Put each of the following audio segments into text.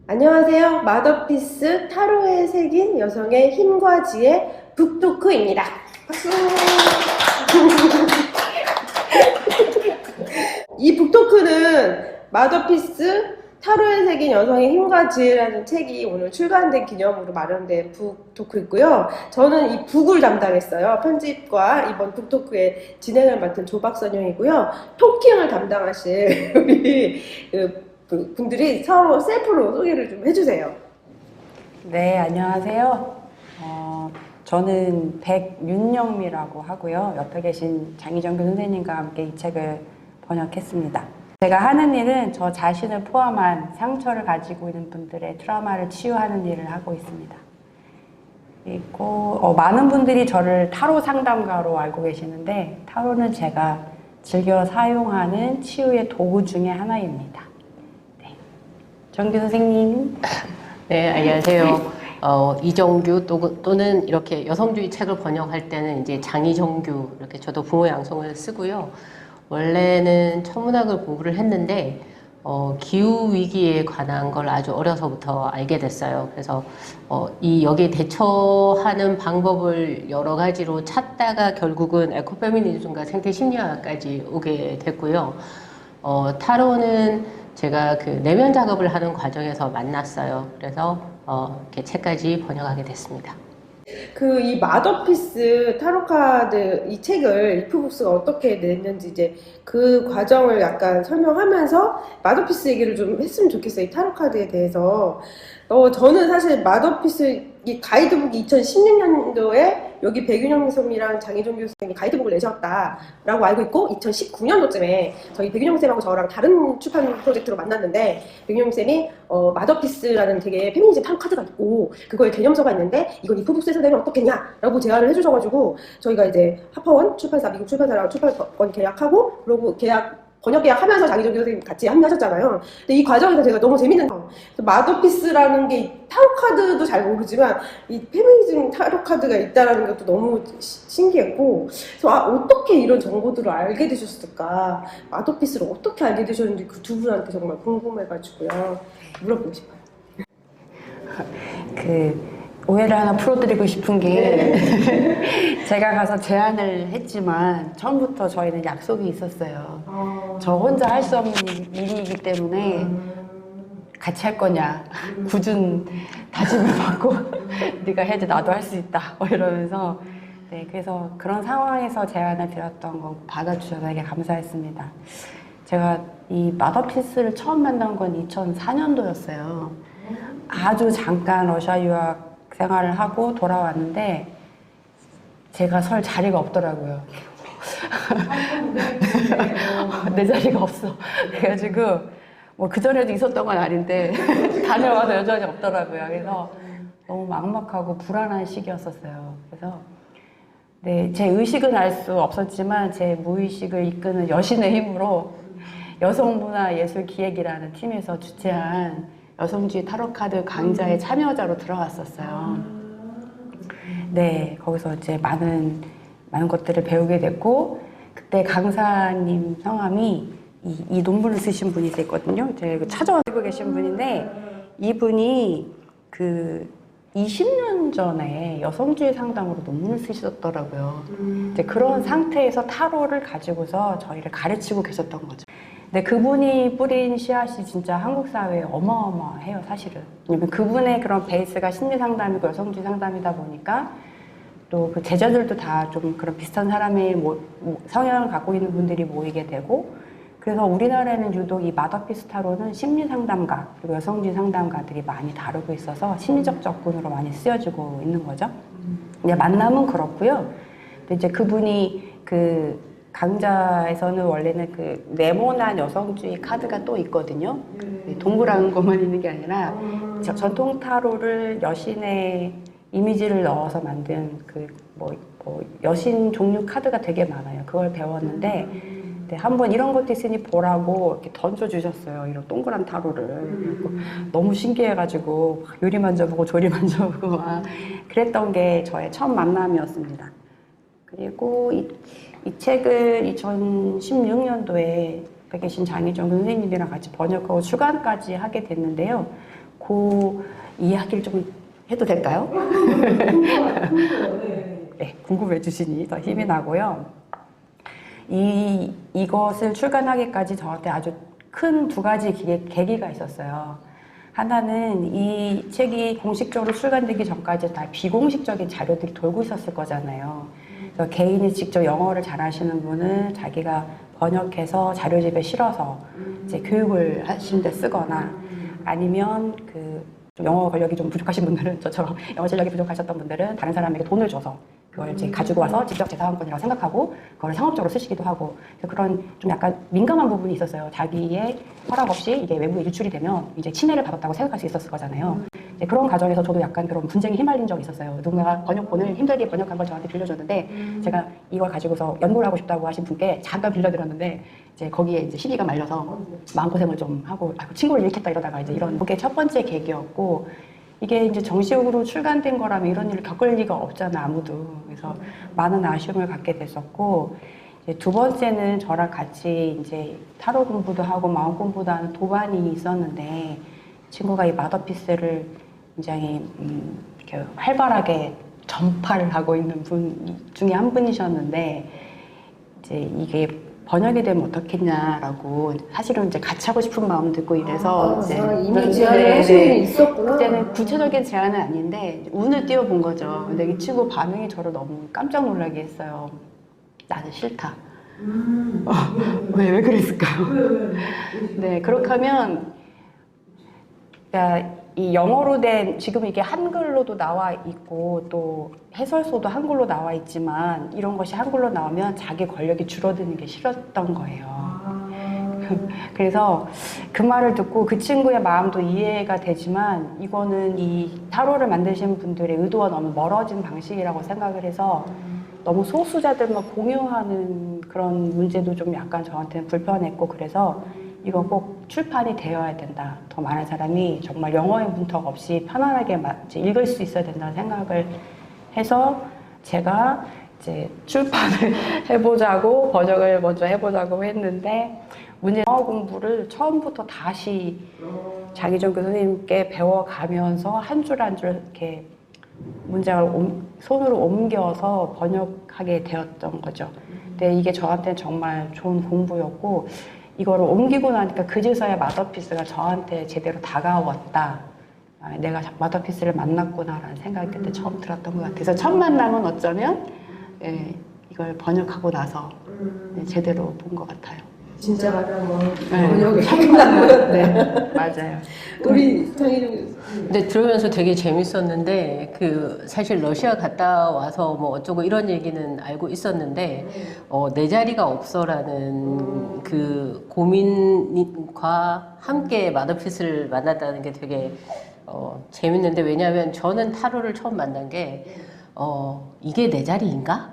안녕하세요. 맛오피스 타로에 새긴 여성의 힘과 지혜 북토크입니다. 박수! 이 북토크는 맛오피스 타로에 새긴 여성의 힘과 지혜라는 책이 오늘 출간된 기념으로 마련된 북토크이고요. 저는 이 북을 담당했어요. 편집과 이번 북토크의 진행을 맡은 조박선영이고요. 토킹을 담당하실 우리 분들이 서로 셀프로 소개를 좀 해주세요. 네, 안녕하세요. 저는 백윤영미라고 하고요. 옆에 계신 장희정규 선생님과 함께 이 책을 번역했습니다. 제가 하는 일은 저 자신을 포함한 상처를 가지고 있는 분들의 트라우마를 치유하는 일을 하고 있습니다. 그리고 많은 분들이 저를 타로 상담가로 알고 계시는데 타로는 제가 즐겨 사용하는 치유의 도구 중에 하나입니다. 네. 정규 선생님. 네, 안녕하세요. 이정규 또는 이렇게 여성주의 책을 번역할 때는 이제 장이정규 이렇게 저도 부모 양성을 쓰고요. 원래는 천문학을 공부를 했는데 기후 위기에 관한 걸 아주 어려서부터 알게 됐어요. 그래서 여기에 대처하는 방법을 여러 가지로 찾다가 결국은 에코페미니즘과 생태 심리학까지 오게 됐고요. 타로는 제가 그 내면 작업을 하는 과정에서 만났어요. 그래서 이렇게 책까지 번역하게 됐습니다. 이 맛오피스 타로카드 이 책을 이프북스가 어떻게 냈는지 이제 그 과정을 약간 설명하면서 맛오피스 얘기를 좀 했으면 좋겠어요. 이 타로카드에 대해서. 저는 사실 맛오피스 이 가이드북이 2016년도에 여기 백윤영 쌤이랑 장희종 교수님이 가이드북을 내셨다라고 알고 있고 2019년도쯤에 저희 백윤영 쌤하고 저랑 다른 출판 프로젝트로 만났는데 백윤영 쌤이 맛오피스라는 되게 페미니즘 타로 카드가 있고 그거에 개념서가 있는데 이건 이프북스에서 내면 어떻겠냐라고 제안을 해주셔가지고 저희가 이제 하퍼원 출판사 미국 출판사랑 출판권 계약하고 그리고 번역 계약하면서 장희정 교수님 같이 합류하셨잖아요. 근데 이 과정에서 제가 너무 재밌는 거. 맛오피스라는 게 타로 카드도 잘 모르지만 이 페미니즘 타로 카드가 있다는 것도 너무 신기했고, 그래서 어떻게 이런 정보들을 알게 되셨을까? 맛오피스를 어떻게 알게 되셨는지 그 두 분한테 정말 궁금해가지고요. 물어보고 싶어요. 오해를 하나 풀어드리고 싶은 게 제가 가서 제안을 했지만 처음부터 저희는 약속이 있었어요. 저 혼자 할 수 없는 일이기 때문에 같이 할 거냐 굳은 다짐을 받고 네가 해도 나도 할 수 있다 이러면서 네, 그래서 그런 상황에서 제안을 드렸던 거 받아주셔서 되게 감사했습니다. 제가 이 맛오피스를 처음 만난 건 2004년도였어요. 아주 잠깐 러시아 유학 생활을 하고 돌아왔는데 제가 설 자리가 없더라고요. 내 자리가 없어. 그래가지고 뭐 그전에도 있었던 건 아닌데 다녀와서 여전히 없더라고요. 그래서 너무 막막하고 불안한 시기였었어요. 그래서 네, 제 의식은 알 수 없었지만 제 무의식을 이끄는 여신의 힘으로 여성문화예술기획이라는 팀에서 주최한 여성주의 타로카드 강좌에 참여자로 들어갔었어요. 네, 거기서 이제 많은 것들을 배우게 됐고, 그때 강사님 성함이 이 논문을 쓰신 분이 있거든요. 제가 찾아오고 계신 분인데, 이분이 20년 전에 여성주의 상담으로 논문을 쓰셨더라고요. 이제 그런 상태에서 타로를 가지고서 저희를 가르치고 계셨던 거죠. 근데 그분이 뿌린 씨앗이 진짜 한국 사회에 어마어마해요, 사실은. 왜냐면 그분의 그런 베이스가 심리 상담이고 여성주의 상담이다 보니까 또 그 제자들도 다 좀 그런 비슷한 사람의 성향을 갖고 있는 분들이 모이게 되고, 그래서 우리나라에는 유독 이 맛오피스 타로는 심리 상담가 그리고 여성주의 상담가들이 많이 다루고 있어서 심리적 접근으로 많이 쓰여지고 있는 거죠. 이제 만남은 그렇고요. 근데 이제 그분이 강좌에서는 원래는 네모난 여성주의 카드가 또 있거든요. 동그란 것만 있는 게 아니라 전통 타로를 여신의 이미지를 넣어서 만든 여신 종류 카드가 되게 많아요. 그걸 배웠는데 네, 한번 이런 것도 있으니 보라고 이렇게 던져주셨어요. 이런 동그란 타로를. 너무 신기해가지고 요리 만져보고 조리 만져보고 막 그랬던 게 저의 첫 만남이었습니다. 그리고 이 책을 2016년도에 옆에 계신 장희정 선생님이랑 같이 번역하고 출간까지 하게 됐는데요. 그 이야기를 좀 해도 될까요? 네, 궁금해 주시니 더 힘이 나고요. 이것을 출간하기까지 저한테 아주 큰 두 가지 계기가 있었어요. 하나는 이 책이 공식적으로 출간되기 전까지 다 비공식적인 자료들이 돌고 있었을 거잖아요. 그래서 개인이 직접 영어를 잘하시는 분은 자기가 번역해서 자료집에 실어서 이제 교육을 하시는 데 쓰거나 아니면 좀 영어 권력이 좀 부족하신 분들은 저처럼 영어 실력이 부족하셨던 분들은 다른 사람에게 돈을 줘서 그걸 이제 가지고 와서 직접 재산권이라고 생각하고 그걸 상업적으로 쓰시기도 하고 그런 좀 약간 민감한 부분이 있었어요. 자기의 허락 없이 이게 외부에 유출이 되면 이제 침해를 받았다고 생각할 수 있었을 거잖아요. 이제 그런 과정에서 저도 약간 그런 분쟁에 휘말린 적이 있었어요. 누군가 번역본을 힘들게 번역한 걸 저한테 빌려줬는데 제가 이걸 가지고서 연구를 하고 싶다고 하신 분께 잠깐 빌려드렸는데 이제 거기에 이제 시비가 말려서 마음고생을 좀 하고 친구를 잃겠다 이러다가 이제 이런 게 첫 번째 계기였고 이게 이제 정식으로 출간된 거라면 이런 일을 겪을 리가 없잖아 아무도. 그래서 많은 아쉬움을 갖게 됐었고 이제 두 번째는 저랑 같이 이제 타로 공부도 하고 마음 공부도 하는 도반이 있었는데 친구가 이 마더피스를 굉장히 이렇게 활발하게 전파를 하고 있는 분 중에 한 분이셨는데 이제 이게 번역이 되면 어떻겠냐라고 사실은 이제 같이 하고 싶은 마음도 있고 이래서 이미 제안을 하시는 분이 있었구나. 그때는 구체적인 제안은 아닌데 운을 띄워본 거죠. 근데 이 친구 반응이 저를 너무 깜짝 놀라게 했어요. 나는 싫다. 왜 그랬을까요? 네, 그렇게 하면 그러니까 이 영어로 된 지금 이게 한글로도 나와 있고 또 해설서도 한글로 나와 있지만 이런 것이 한글로 나오면 자기 권력이 줄어드는 게 싫었던 거예요. 그래서 그 말을 듣고 그 친구의 마음도 이해가 되지만 이거는 이 타로를 만드신 분들의 의도와 너무 멀어진 방식이라고 생각을 해서 너무 소수자들만 공유하는 그런 문제도 좀 약간 저한테는 불편했고 그래서 이거 꼭 출판이 되어야 된다. 더 많은 사람이 정말 영어의 문턱 없이 편안하게 읽을 수 있어야 된다는 생각을 해서 제가 이제 출판을 해보자고 번역을 먼저 해보자고 했는데 문제 영어 공부를 처음부터 다시 장희정 교수님께 배워가면서 한 줄 한 줄 이렇게 문장을 손으로 옮겨서 번역하게 되었던 거죠. 근데 이게 저한테는 정말 좋은 공부였고 이거를 옮기고 나니까 그제서야 마더피스가 저한테 제대로 다가왔다. 내가 마더피스를 만났구나라는 생각이 그때 처음 들었던 것 같아요. 그래서 첫 만남은 어쩌면 이걸 번역하고 나서 제대로 본 것 같아요. 진짜 가면 네. 번역을 하겠다고요? 네, 맞아요. 우리 장희정 근데 들으면서 되게 재밌었는데 사실 러시아 갔다 와서 뭐 어쩌고 이런 얘기는 알고 있었는데 내 자리가 없어라는 그 고민과 함께 마더피스를 만났다는 게 되게 재밌는데 왜냐하면 저는 타로를 처음 만난 게 이게 내 자리인가?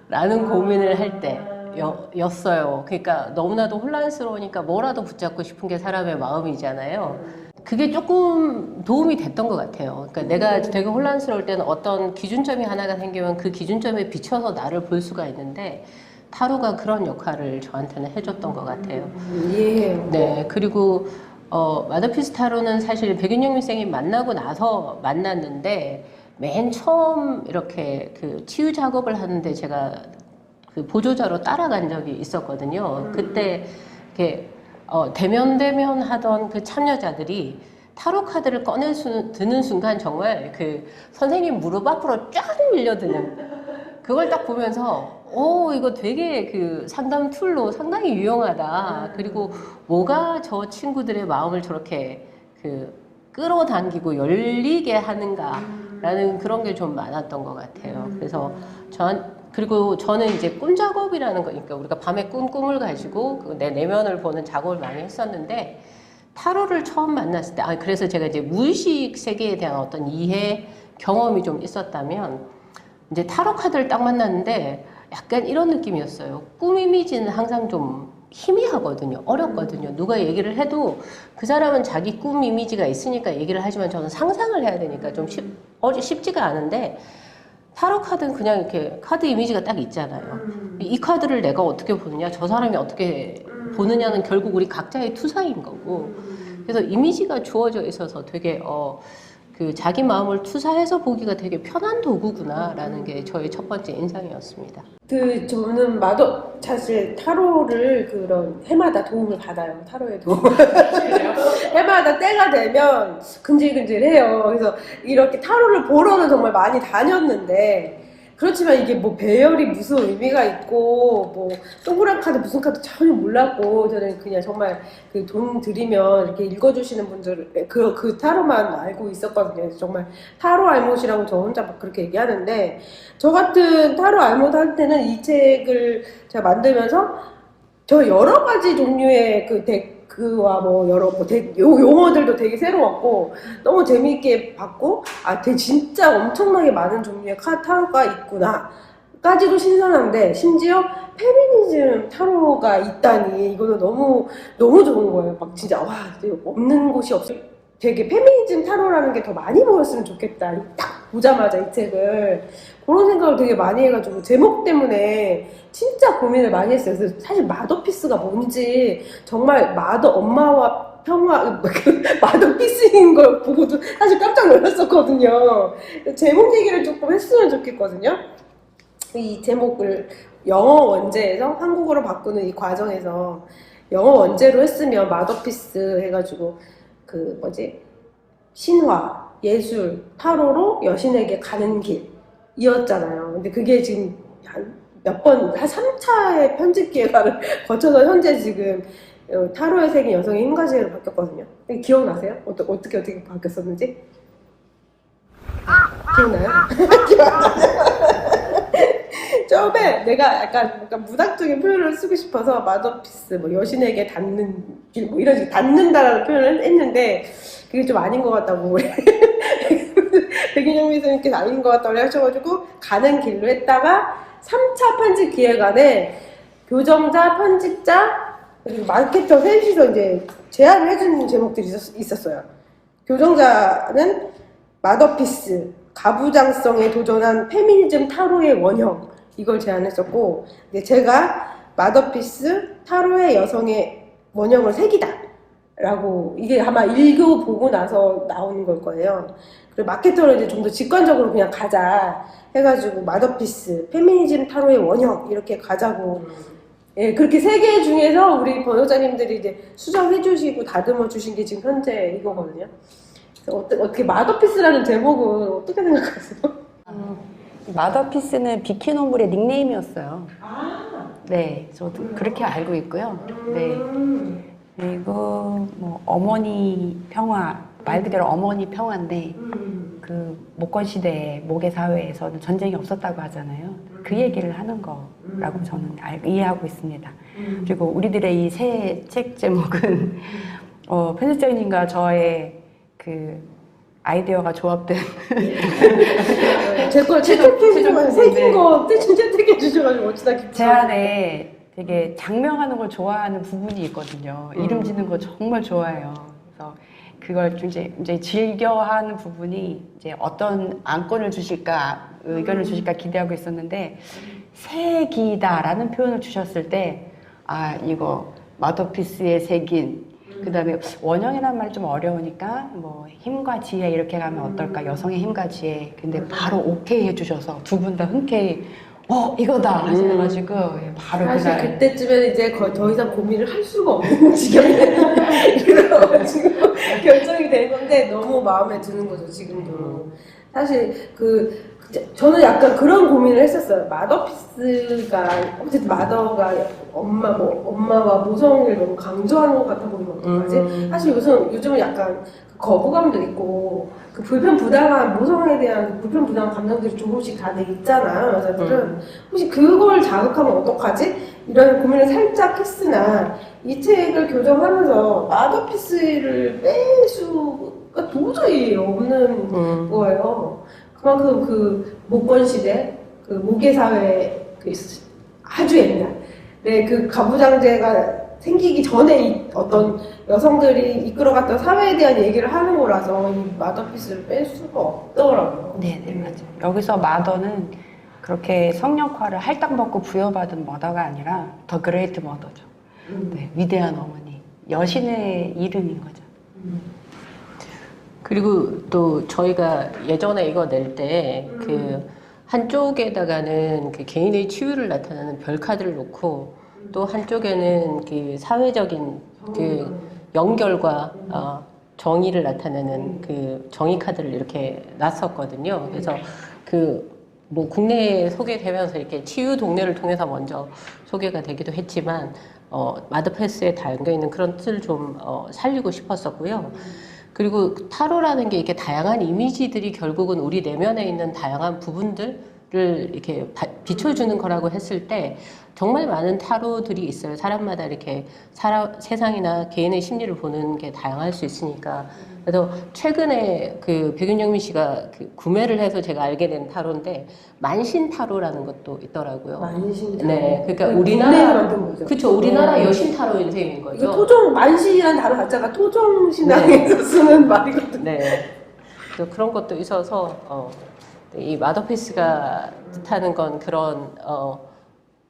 라는 고민을 할 때였어요. 그러니까 너무나도 혼란스러우니까 뭐라도 붙잡고 싶은 게 사람의 마음이잖아요. 그게 조금 도움이 됐던 것 같아요. 그러니까 내가 되게 혼란스러울 때는 어떤 기준점이 하나가 생기면 그 기준점에 비춰서 나를 볼 수가 있는데 타로가 그런 역할을 저한테는 해줬던 것 같아요. 이해해요. 네, 그리고 마더피스 타로는 사실 백윤영 선생님 만나고 나서 만났는데 맨 처음 이렇게 그 치유 작업을 하는데 제가 그 보조자로 따라간 적이 있었거든요. 그때 이렇게 대면 하던 그 참여자들이 타로 카드를 드는 순간 정말 그 선생님 무릎 앞으로 쫙 밀려드는 그걸 딱 보면서 이거 되게 그 상담 툴로 상당히 유용하다. 그리고 뭐가 저 친구들의 마음을 저렇게 끌어당기고 열리게 하는가라는 그런 게 좀 많았던 것 같아요. 그래서 그리고 저는 이제 꿈 작업이라는 거니까 우리가 밤에 꿈을 가지고 내 내면을 보는 작업을 많이 했었는데 타로를 처음 만났을 때 그래서 제가 이제 무의식 세계에 대한 어떤 이해 경험이 좀 있었다면 이제 타로 카드를 딱 만났는데 약간 이런 느낌이었어요. 꿈 이미지는 항상 좀 희미하거든요. 어렵거든요. 누가 얘기를 해도 그 사람은 자기 꿈 이미지가 있으니까 얘기를 하지만 저는 상상을 해야 되니까 좀 쉽지가 않은데 타로 카드는 그냥 이렇게 카드 이미지가 딱 있잖아요. 이 카드를 내가 어떻게 보느냐, 저 사람이 어떻게 보느냐는 결국 우리 각자의 투사인 거고 그래서 이미지가 주어져 있어서 되게 그 자기 마음을 투사해서 보기가 되게 편한 도구구나라는 게 저의 첫 번째 인상이었습니다. 저는 사실 타로를 그런 해마다 도움을 받아요. 타로의 도움. 해마다 때가 되면 근질근질해요. 그래서 이렇게 타로를 보러는 정말 많이 다녔는데, 그렇지만 이게 뭐 배열이 무슨 의미가 있고 뭐 동그란 카드 무슨 카드 전혀 몰랐고, 저는 그냥 정말 그 돈 들이면 이렇게 읽어주시는 분들 그 타로만 알고 있었거든요. 그래서 정말 타로 알못이라고 저 혼자 막 그렇게 얘기하는데, 저 같은 타로 알못한테는 이 책을 제가 만들면서 저 여러 가지 종류의 그 데크와 뭐 여러 용어들도 되게 새로웠고 너무 재미있게 봤고, 진짜 엄청나게 많은 종류의 타로가 있구나 까지도 신선한데, 심지어 페미니즘 타로가 있다니 이거는 너무 너무 좋은 거예요. 막 진짜 와, 없는 곳이 없어. 되게 페미니즘 타로라는 게 더 많이 보였으면 좋겠다. 딱 보자마자 이 책을 그런 생각을 되게 많이 해가지고 제목 때문에 진짜 고민을 많이 했어요. 그래서 사실 마더피스가 뭔지 정말 엄마와 평화 마더피스인 걸 보고도 사실 깜짝 놀랐었거든요. 제목 얘기를 조금 했으면 좋겠거든요. 이 제목을 영어 원제에서 한국어로 바꾸는 이 과정에서 영어 원제로 했으면 마더피스 해가지고 신화, 예술, 타로로 여신에게 가는 길이었잖아요. 근데 그게 지금 한 3차의 편집 기획안을 거쳐서 현재 지금 타로의 세계 여성의 힘가지로 바뀌었거든요. 기억나세요? 어떻게 바뀌었었는지? 기억나요? 처음에 내가 약간 문학적인 표현을 쓰고 싶어서 마더피스, 뭐 여신에게 닿는 길, 뭐 이런 식으로 닿는다라는 표현을 했는데 그게 좀 아닌 것 같다고 백인영 미선님께서 아닌 것 같다고 하셔가지고 가는 길로 했다가 3차 편집 기획안에 교정자, 편집자, 그리고 마케터 셋이서 이제 제안을 해준 제목들이 있었어요. 교정자는 마더피스, 가부장성에 도전한 페미니즘 타로의 원형, 이걸 제안했었고, 제가 마더피스, 타로의 여성의 원형을 새기다 라고, 이게 아마 읽어보고 나서 나오는 걸 거예요. 그리고 마케터는 이제 좀 더 직관적으로 그냥 가자 해가지고 마더피스, 페미니즘 타로의 원형 이렇게 가자고. 예, 그렇게 세 개 중에서 우리 번역자님들이 이제 수정해주시고 다듬어 주신 게 지금 현재 이거거든요. 어떻게 마더피스라는 제목은 어떻게 생각하세요? 마더피스는 비키노물의 닉네임이었어요. 네, 저도 그렇게 알고 있고요. 네. 그리고 뭐 어머니 평화, 말 그대로 어머니 평화인데 그 목건 시대에 모계 사회에서는 전쟁이 없었다고 하잖아요. 그 얘기를 하는 거라고 저는 이해하고 있습니다. 그리고 우리들의 이 새 책 제목은 편집장님과 저의 그 아이디어가 조합된 제거 채택해주셔가지고 새긴 거 대신 채택해주셔가지고 어찌나 제 안에 되게 장명하는 걸 좋아하는 부분이 있거든요. 이름 짓는 거 정말 좋아해요. 그래서 그걸 이제 즐겨하는 부분이 이제 어떤 안건을 주실까, 의견을 주실까 기대하고 있었는데, 새기다라는 표현을 주셨을 때, 이거 마더피스에 새긴, 그 다음에 원형이라는 말이 좀 어려우니까 뭐 힘과 지혜 이렇게 가면 어떨까, 여성의 힘과 지혜. 근데 바로 오케이 해주셔서 두 분 다 흔쾌히 이거다 하셔가지고 바로 사실 그날 그때쯤에는 이제 더 이상 고민을 할 수가 없는 지경에 이래가지고 결정이 된 건데 너무 마음에 드는 거죠 지금도. 사실 저는 약간 그런 고민을 했었어요. 마더피스가 어쨌든 마더가 엄마와 모성을 너무 강조하는 것 같아 보이면 어떡하지? 사실 요즘은 약간 거부감도 있고 그 불편부당한 모성에 대한 불편부당한 감정들이 조금씩 다들 있잖아요, 여자들은. 혹시 그걸 자극하면 어떡하지? 이런 고민을 살짝 했으나 이 책을 교정하면서 마더피스를 뺄 수가 도저히 없는 거예요. 그만큼 그 목건 시대, 그 모계 사회, 아주 옛날, 그 가부장제가 생기기 전에 어떤 여성들이 이끌어갔던 사회에 대한 얘기를 하는 거라서 이 마더피스를 뺄 수가 없더라고요. 네, 맞아요. 여기서 마더는 그렇게 성역화를 할당받고 부여받은 머더가 아니라 더 그레이트 머더죠. 네, 위대한 어머니, 여신의 이름인 거죠. 그리고 또 저희가 예전에 이거 낼 때 그 한쪽에다가는 그 개인의 치유를 나타내는 별 카드를 놓고 또 한쪽에는 그 사회적인 그 연결과 정의를 나타내는 그 정의 카드를 이렇게 놨었거든요. 그래서 그 뭐 국내에 소개되면서 이렇게 치유 동네를 통해서 먼저 소개가 되기도 했지만 마더패스에 담겨 있는 그런 뜻을 좀 살리고 싶었었고요. 그리고 타로라는 게 이렇게 다양한 이미지들이 결국은 우리 내면에 있는 다양한 부분들을 이렇게 비춰주는 거라고 했을 때 정말 많은 타로들이 있어요. 사람마다 이렇게 세상이나 개인의 심리를 보는 게 다양할 수 있으니까. 그래서 최근에 그 백윤영민 씨가 그 구매를 해서 제가 알게 된 타로인데 만신 타로라는 것도 있더라고요. 만신 타로. 네, 그러니까 국내에서 우리나라 만든 거죠. 그렇죠. 우리나라 여신 타로인 셈인 거죠. 이거 토종 만신이라는 단어 자체가 토종 신앙에서 쓰는 말이거든요. 네. 또 그런 것도 있어서 이 마더피스가 뜻하는 건 그런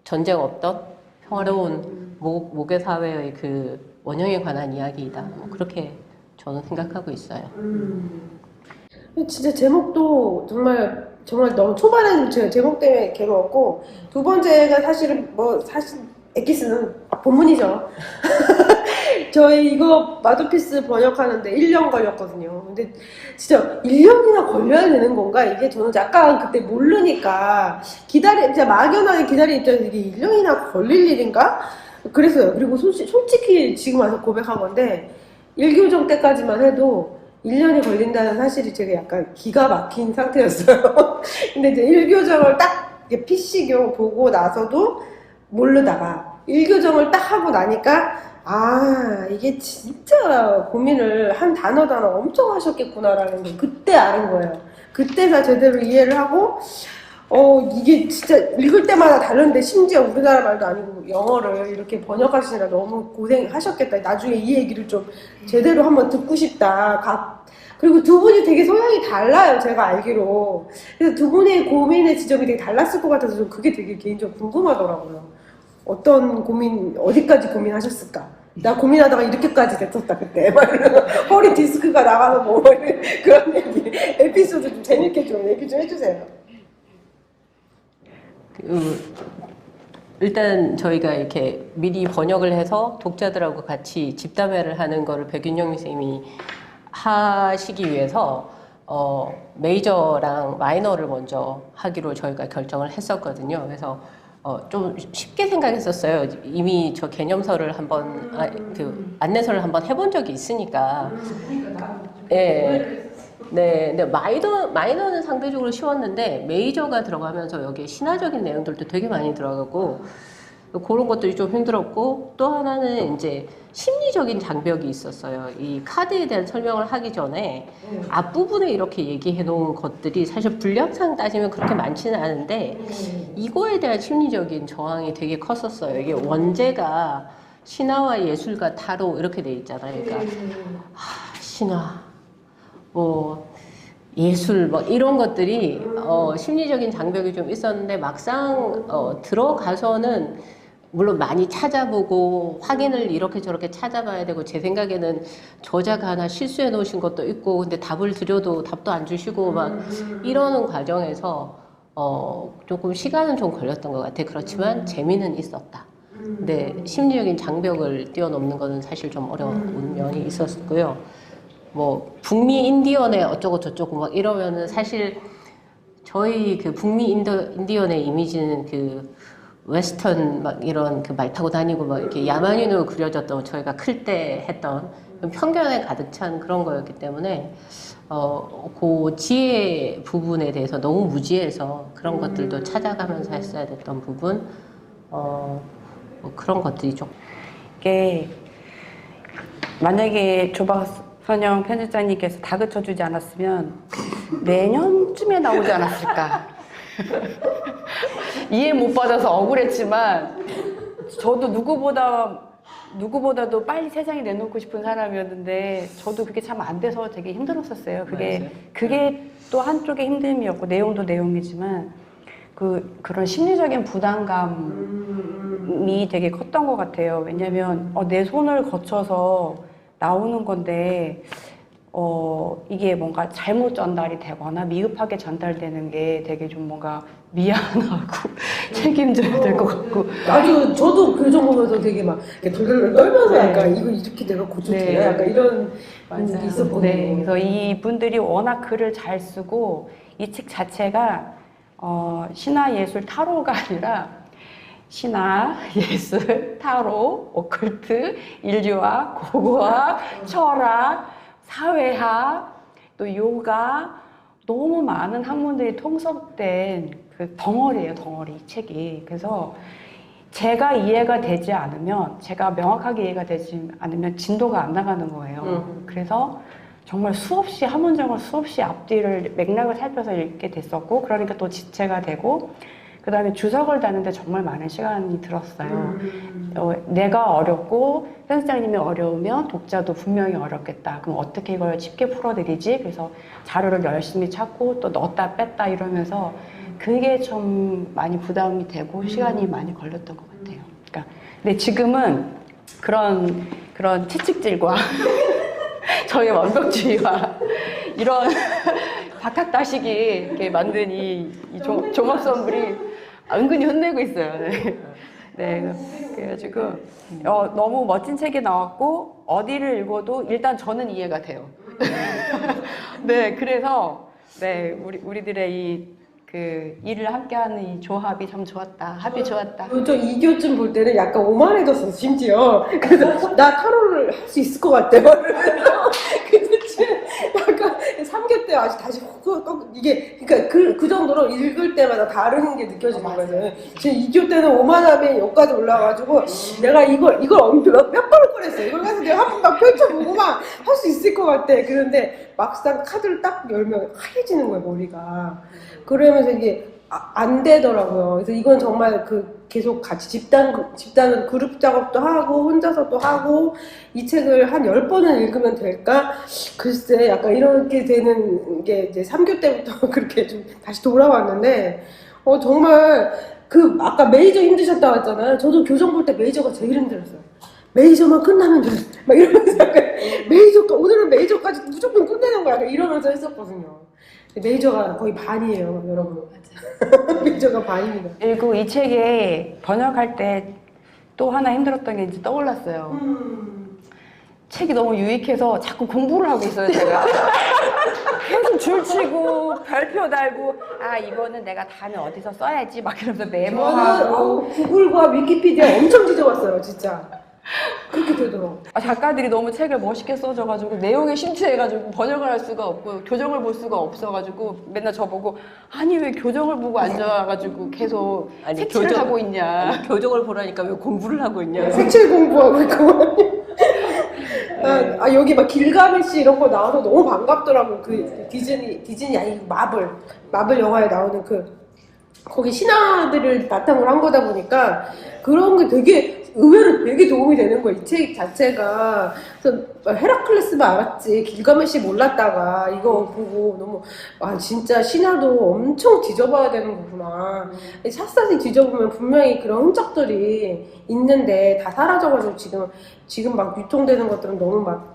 전쟁 없던 평화로운 모계 사회의 그 원형에 관한 이야기이다. 뭐 그렇게 저는 생각하고 있어요. 진짜 제목도 정말 너무 초반에는 제가 제목 때문에 괴로웠고 두 번째가 사실은 사실 엑기스는 본문이죠. 저희 이거 마더피스 번역하는데 1년 걸렸거든요. 근데 진짜 1년이나 걸려야 되는 건가? 이게 저는 약간 그때 모르니까 진짜 막연하게 기다리는 입장에서 이게 1년이나 걸릴 일인가? 그랬어요. 그리고 솔직히 지금 와서 고백한 건데 1교정 때까지만 해도 1년이 걸린다는 사실이 제가 약간 기가 막힌 상태였어요. 근데 이제 1교정을 딱 PC교 보고 나서도 모르다가 1교정을 딱 하고 나니까 이게 진짜 고민을 한 단어 엄청 하셨겠구나라는 걸 그때 아는 거예요. 그때가 제대로 이해를 하고 이게 진짜 읽을 때마다 다른데 심지어 우리나라 말도 아니고 영어를 이렇게 번역하시느라 너무 고생하셨겠다. 나중에 이 얘기를 좀 제대로 한번 듣고 싶다. 그리고 두 분이 되게 성향이 달라요. 제가 알기로. 그래서 두 분의 고민의 지점이 되게 달랐을 것 같아서 좀 그게 되게 개인적으로 궁금하더라고요. 어떤 어디까지 고민하셨을까? 나 고민하다가 이렇게까지 됐었다, 그때. 허리 디스크가 나가서 뭐, 그런 얘기. 에피소드 좀 재밌게 좀 얘기 좀 해주세요. 일단 저희가 이렇게 미리 번역을 해서 독자들하고 같이 집담회를 하는 거를 백윤영민 선생님이 하시기 위해서 메이저랑 마이너를 먼저 하기로 저희가 결정을 했었거든요. 그래서 좀 쉽게 생각했었어요. 이미 저 개념서를 한번 그 안내서를 한번 해본 적이 있으니까. 네. 네, 근데 마이너는 상대적으로 쉬웠는데 메이저가 들어가면서 여기에 신화적인 내용들도 되게 많이 들어가고 그런 것들이 좀 힘들었고 또 하나는 이제 심리적인 장벽이 있었어요. 이 카드에 대한 설명을 하기 전에 앞부분에 이렇게 얘기해 놓은 것들이 사실 분량상 따지면 그렇게 많지는 않은데 이거에 대한 심리적인 저항이 되게 컸었어요. 이게 원제가 신화와 예술과 타로 이렇게 돼 있잖아요. 그러니까 신화 뭐 예술 뭐 이런 것들이 심리적인 장벽이 좀 있었는데 막상 들어가서는 물론 많이 찾아보고 확인을 이렇게 저렇게 찾아봐야 되고 제 생각에는 저자가 하나 실수해 놓으신 것도 있고 근데 답을 드려도 답도 안 주시고 막 이러는 과정에서 조금 시간은 좀 걸렸던 것 같아. 그렇지만 재미는 있었다. 근데 심리적인 장벽을 뛰어넘는 거는 사실 좀 어려운 면이 있었고요. 뭐 북미 인디언의 어쩌고 저쩌고 막 이러면은 사실 저희 그 북미 인디언의 이미지는 그 웨스턴 막 이런 그 말 타고 다니고 막 이렇게 야만인으로 그려졌던 저희가 클 때 했던 편견에 가득 찬 그런 거였기 때문에 그 지혜 부분에 대해서 너무 무지해서 그런 것들도 찾아가면서 했어야 됐던 부분 뭐 그런 것들이 좀 이게 만약에 조박선영 편집장님께서 다그쳐주지 않았으면 내년쯤에 나오지 않았을까. 이해 못 받아서 억울했지만 저도 누구보다도 빨리 세상에 내놓고 싶은 사람이었는데 저도 그게 참 안 돼서 되게 힘들었었어요. 그게 또 한쪽의 힘듦이었고 내용도 내용이지만 그런 심리적인 부담감이 되게 컸던 것 같아요. 왜냐면 내 손을 거쳐서 나오는 건데 이게 뭔가 잘못 전달이 되거나 미흡하게 전달되는 게 되게 좀 뭔가 미안하고 책임져야 될 것 같고. 아주 저도 교정 보면서 되게 막 이렇게 덜덜덜 떨면서 네. 약간 이거 이렇게 내가 고쳐도 네. 되나? 약간 이런 맞아요. 게 있었거든요. 네, 그래서 이 분들이 워낙 글을 잘 쓰고 이 책 자체가 신화 예술 타로가 아니라 신화 예술 타로 오컬트 인류학 고고학 철학 사회학 또 요가 너무 많은 학문들이 통섭된 그 덩어리예요, 덩어리 이 책이. 그래서 제가 이해가 되지 않으면, 제가 명확하게 이해가 되지 않으면 진도가 안 나가는 거예요. 그래서 정말 수없이, 한 문장을 수없이 앞뒤를 맥락을 살펴서 읽게 됐었고, 그러니까 또 지체가 되고, 그 다음에 주석을 다는데 정말 많은 시간이 들었어요. 내가 어렵고 편집장님이 어려우면 독자도 분명히 어렵겠다. 그럼 어떻게 이걸 쉽게 풀어드리지? 그래서 자료를 열심히 찾고 또 넣었다 뺐다 이러면서 그게 좀 많이 부담이 되고 시간이 많이 걸렸던 것 같아요. 그러니까 근데 지금은 그런 채찍질과 저의 완벽주의와 이런 박학다식이 이렇게 만든 이 종합 선물이 은근히 혼내고 있어요. 네. 네, 그래가지고 너무 멋진 책이 나왔고 어디를 읽어도 일단 저는 이해가 돼요. 네, 그래서 네 우리들의 그 일을 함께하는 이 조합이 참 좋았다. 합이 좋았다. 저 이교쯤 볼 때는 약간 오만해졌어 심지어. 그래서 나 타로를 할 수 있을 것 같아. 근데 지금 약간 3교 때 아직 다시 이게 그러니까 그 정도로 읽을 때마다 다른 게 느껴지는 거죠. 지금 2교 때는 오만함이 여기까지 올라가지고 내가 이걸 몇 번을 꺼냈어. 이걸 가서 내가 한 번 막 펼쳐보고 막 할 수 있을 것 같아. 그런데 막상 카드를 딱 열면 하얘지는 거야 머리가. 그러면서 이게 안 되더라고요. 그래서 이건 정말 계속 같이 집단으로 그룹 작업도 하고 혼자서도 하고 이 책을 한 10번은 읽으면 될까? 글쎄 약간 이렇게 되는 게 이제 3교 때부터 그렇게 좀 다시 돌아왔는데 정말 아까 메이저 힘드셨다고 했잖아요. 저도 교정 볼 때 메이저가 제일 힘들었어요. 메이저만 끝나면 돼. 막 이러면서 약간 오늘은 메이저까지 무조건 끝내는 거야. 이러면서 했었거든요. 메이저가 거의 반이에요, 여러분. 메이저가 반입니다. 그리고 이 책에 번역할 때 또 하나 힘들었던 게 이제 떠올랐어요. 책이 너무 유익해서 자꾸 공부를 하고 있어요, 제가. 계속 줄치고 별표 달고 이거는 내가 다음에 어디서 써야지 막 이러면서 메모하고. 저는 구글과 위키피디아 엄청 뒤져봤어요, 진짜. 그렇게 되더라고. 작가들이 너무 책을 멋있게 써줘가지고 내용에 심취해가지고 번역을 할 수가 없고 교정을 볼 수가 없어가지고 맨날 저보고 아니 왜 교정을 보고 앉아가지고 계속 색칠을 하고 있냐. 교정을 보라니까 왜 공부를 하고 있냐. 색칠 공부하고 있고. 여기 막 길가메시 이런 거 나와서 너무 반갑더라고. 디즈니 아니 마블 영화에 나오는 거기 신하들을 바탕으로 한 거다 보니까 그런 게 되게 의외로 되게 도움이 되는 거야. 이 책 자체가. 그래서 헤라클레스만 알았지 길가메시 몰랐다가 이거 보고 너무 진짜 신화도 엄청 뒤져봐야 되는 거구나. 샅샅이 뒤져보면 분명히 그런 흔적들이 있는데 다 사라져가지고 지금 막 유통되는 것들은 너무 막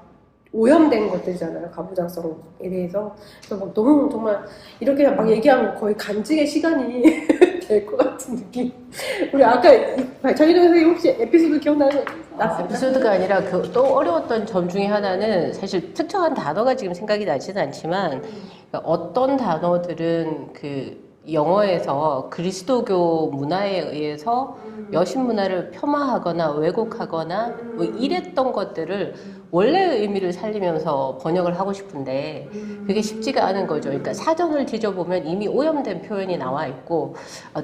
오염된 것들이잖아요. 가부장성에 대해서. 그래서 막 너무 정말 이렇게 막 얘기하면 거의 간직의 시간이 될 것 같은 느낌. 우리 아까 장희정 선생님 혹시 에피소드 기억나는 거 있어요? 에피소드가 아니라 또 어려웠던 점 중에 하나는 사실 특정한 단어가 지금 생각이 나지는 않지만 어떤 단어들은 영어에서 그리스도교 문화에 의해서 여신 문화를 폄하하거나 왜곡하거나 뭐 이랬던 것들을 원래의 의미를 살리면서 번역을 하고 싶은데 그게 쉽지가 않은 거죠. 그러니까 사전을 뒤져보면 이미 오염된 표현이 나와 있고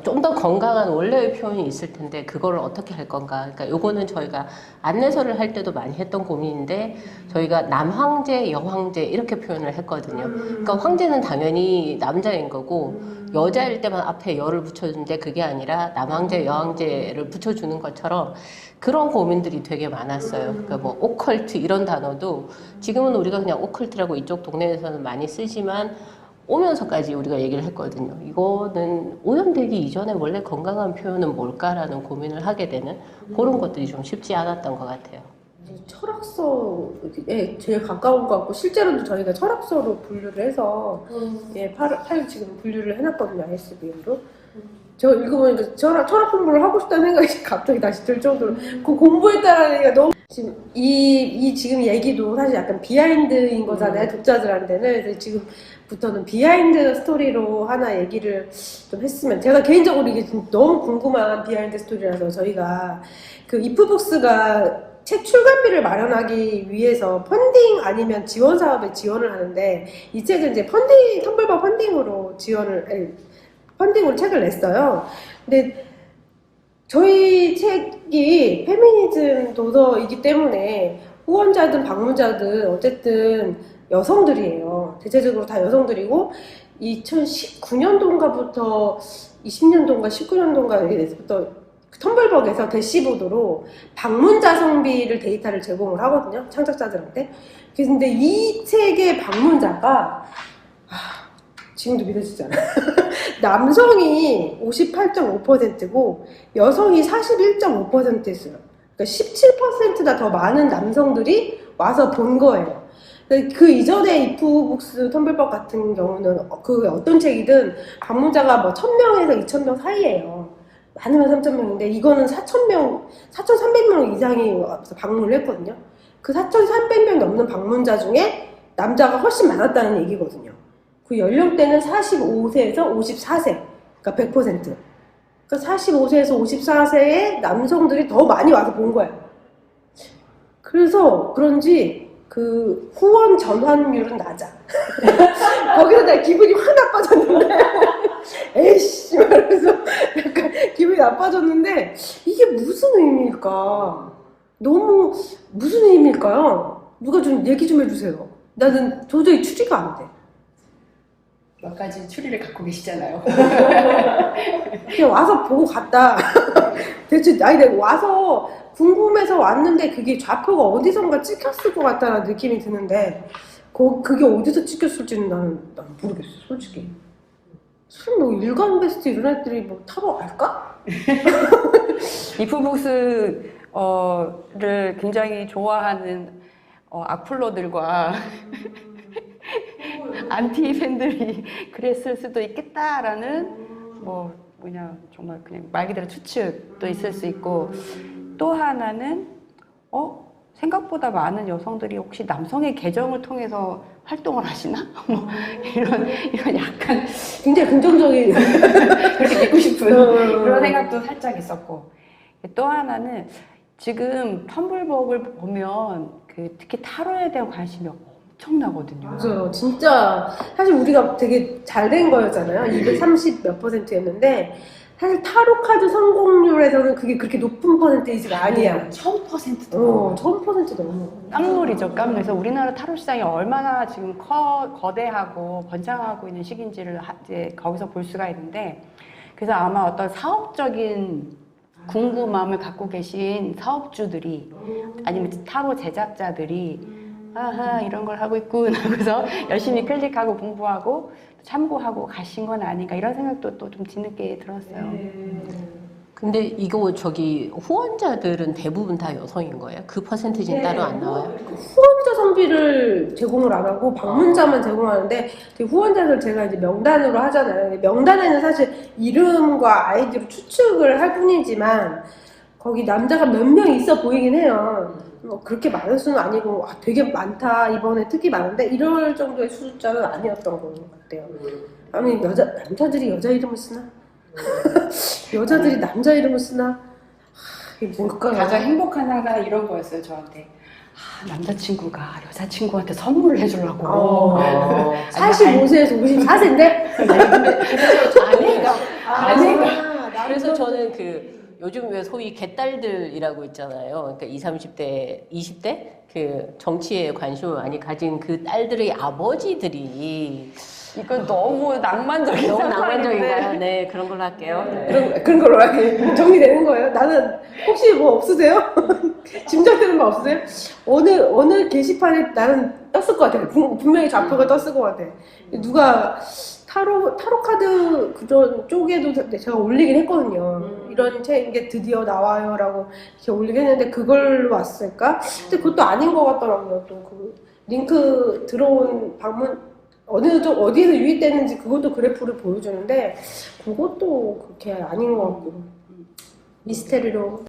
좀 더 건강한 원래의 표현이 있을 텐데 그거를 어떻게 할 건가. 그러니까 요거는 저희가 안내서를 할 때도 많이 했던 고민인데 저희가 남황제, 여황제 이렇게 표현을 했거든요. 그러니까 황제는 당연히 남자인 거고 여자일 때만 앞에 여를 붙여주는데 그게 아니라 남황제, 여황제를 붙여주는 것처럼 그런 고민들이 되게 많았어요. 그러니까 뭐 오컬트 이런 단어도 지금은 우리가 그냥 오컬트라고 이쪽 동네에서는 많이 쓰지만 오면서까지 우리가 얘기를 했거든요. 이거는 오염되기 이전에 원래 건강한 표현은 뭘까라는 고민을 하게 되는 그런 것들이 좀 쉽지 않았던 것 같아요. 철학서에 제일 가까운 것 같고 실제로도 저희가 철학서로 분류를 해서 팔 지금 분류를 해놨거든요. ISBN으로. 저 읽어보니까 철학 공부를 하고 싶다는 생각이 갑자기 다시 들 정도로 그 공부했다는 얘기가 너무 지금 지금 얘기도 사실 약간 비하인드인 거잖아요. 독자들한테는. 그래서 지금부터는 비하인드 스토리로 하나 얘기를 좀 했으면, 제가 개인적으로 이게 너무 궁금한 비하인드 스토리라서 저희가 그 이프북스가 책 출간비를 마련하기 위해서 펀딩 아니면 지원 사업에 지원을 하는데, 이 책은 이제 텀블벅 펀딩으로 펀딩으로 책을 냈어요. 근데 저희 책이 페미니즘 도서이기 때문에 후원자든 방문자든 어쨌든 여성들이에요. 대체적으로 다 여성들이고, 2019년도인가부터 20년도인가 19년도인가 이렇게 돼서부터 텀블벅에서 대시보드로 방문자 성비를 데이터를 제공을 하거든요. 창작자들한테. 근데 이 책의 방문자가 지금도 믿어지지 않아요. 남성이 58.5%고 여성이 41.5%였어요. 그러니까 17%나 더 많은 남성들이 와서 본 거예요. 그 이전에 이프북스 텀블벅 같은 경우는 그 어떤 책이든 방문자가 뭐 1000명에서 2000명 사이예요. 많으면 3000명인데 이거는 4000명, 4300명 이상이 와서 방문을 했거든요. 그 4300명 넘는 방문자 중에 남자가 훨씬 많았다는 얘기거든요. 그 연령대는 45세에서 54세, 그러니까 100%. 그러니까 45세에서 54세의 남성들이 더 많이 와서 본 거야. 그래서 그런지 그 후원 전환율은 낮아. 거기서 내가 기분이 확 나빠졌는데, 에이씨, 말해서 약간 기분이 나빠졌는데, 이게 무슨 의미일까? 너무 무슨 의미일까요? 누가 좀 얘기 좀 해주세요. 나는 도저히 추리가 안 돼. 몇 가지 추리를 갖고 계시잖아요. 그냥 와서 보고 갔다. 대체 내가 와서 궁금해서 왔는데 그게 좌표가 어디선가 찍혔을 것 같다는 느낌이 드는데 그게 어디서 찍혔을지는 나는 모르겠어, 솔직히. 뭐 일간 베스트 이런 애들이 뭐 타러 갈까? 이프북스를 굉장히 좋아하는 악플러들과 안티 팬들이 그랬을 수도 있겠다라는 정말 그냥 말 그대로 추측도 있을 수 있고, 또 하나는 생각보다 많은 여성들이 혹시 남성의 계정을 통해서 활동을 하시나? 뭐 이런 약간 굉장히 긍정적인 그렇게 믿고 싶은 그런 생각도 살짝 있었고, 또 하나는 지금 텀블벅을 보면 특히 타로에 대한 관심이 엄청나거든요. 맞아요. 진짜 사실 우리가 되게 잘 된 거였잖아요. 230 몇 %였는데 사실 타로 카드 성공률에서는 그게 그렇게 높은 퍼센테이지가 아니야. 1000%도 1000% 넘어. 깜놀이죠, 깜놀. 그래서 우리나라 타로 시장이 얼마나 지금 거대하고 번창하고 있는 시기인지를 이제 거기서 볼 수가 있는데, 그래서 아마 어떤 사업적인 궁금함을 갖고 계신 사업주들이 아니면 타로 제작자들이 아하 이런 걸 하고 있군 하고서 열심히 클릭하고 공부하고 참고하고 가신 건 아닌가, 이런 생각도 또 좀 뒤늦게 들었어요. 근데 이거 후원자들은 대부분 다 여성인 거예요? 그 퍼센티지는 따로 안 나와요? 후원자 성비를 제공을 안 하고 방문자만 제공하는데, 그 후원자들 제가 이제 명단으로 하잖아요. 명단에는 사실 이름과 아이디로 추측을 할 뿐이지만 거기 남자가 몇 명 있어 보이긴 해요. 뭐 그렇게 많은 수는 아니고 되게 많다, 이번에 특히 많은데 이럴 정도의 숫자는 아니었던 것 같아요. 아니 남자들이 여자 이름을 쓰나? 여자들이 남자 이름을 쓰나? 이게 뭘까요? 가장 행복한 상상 이런 거였어요, 저한테. 남자친구가 여자친구한테 선물을 해주려고. 45세에서 54세인데? 아내가. 그래서 저는 요즘 왜 소위 개딸들이라고 있잖아요. 그러니까 20, 30대, 20대 그 정치에 관심을 많이 가진 그 딸들의 아버지들이 이건 너무 낭만적인 너무 상상인데. 낭만적인가요? 네, 그런 걸로 할게요. 네. 그런 걸로 하게 정리되는 거예요. 나는 혹시 뭐 없으세요? 짐작되는 거 없으세요? 어느 게시판에 나는 떴을 것 같아. 분명히 좌표가 떴을 것 같아. 누가 타로 카드 그전 쪽에도 제가 올리긴 했거든요. 이런 책이 드디어 나와요라고 이렇게 올리긴 했는데 그걸로 왔을까? 근데 그것도 아닌 것 같더라고요. 또 그 링크 들어온 방문 어디에서 유입됐는지 그것도 그래프를 보여주는데 그것도 그렇게 아닌 것 같고 미스테리로.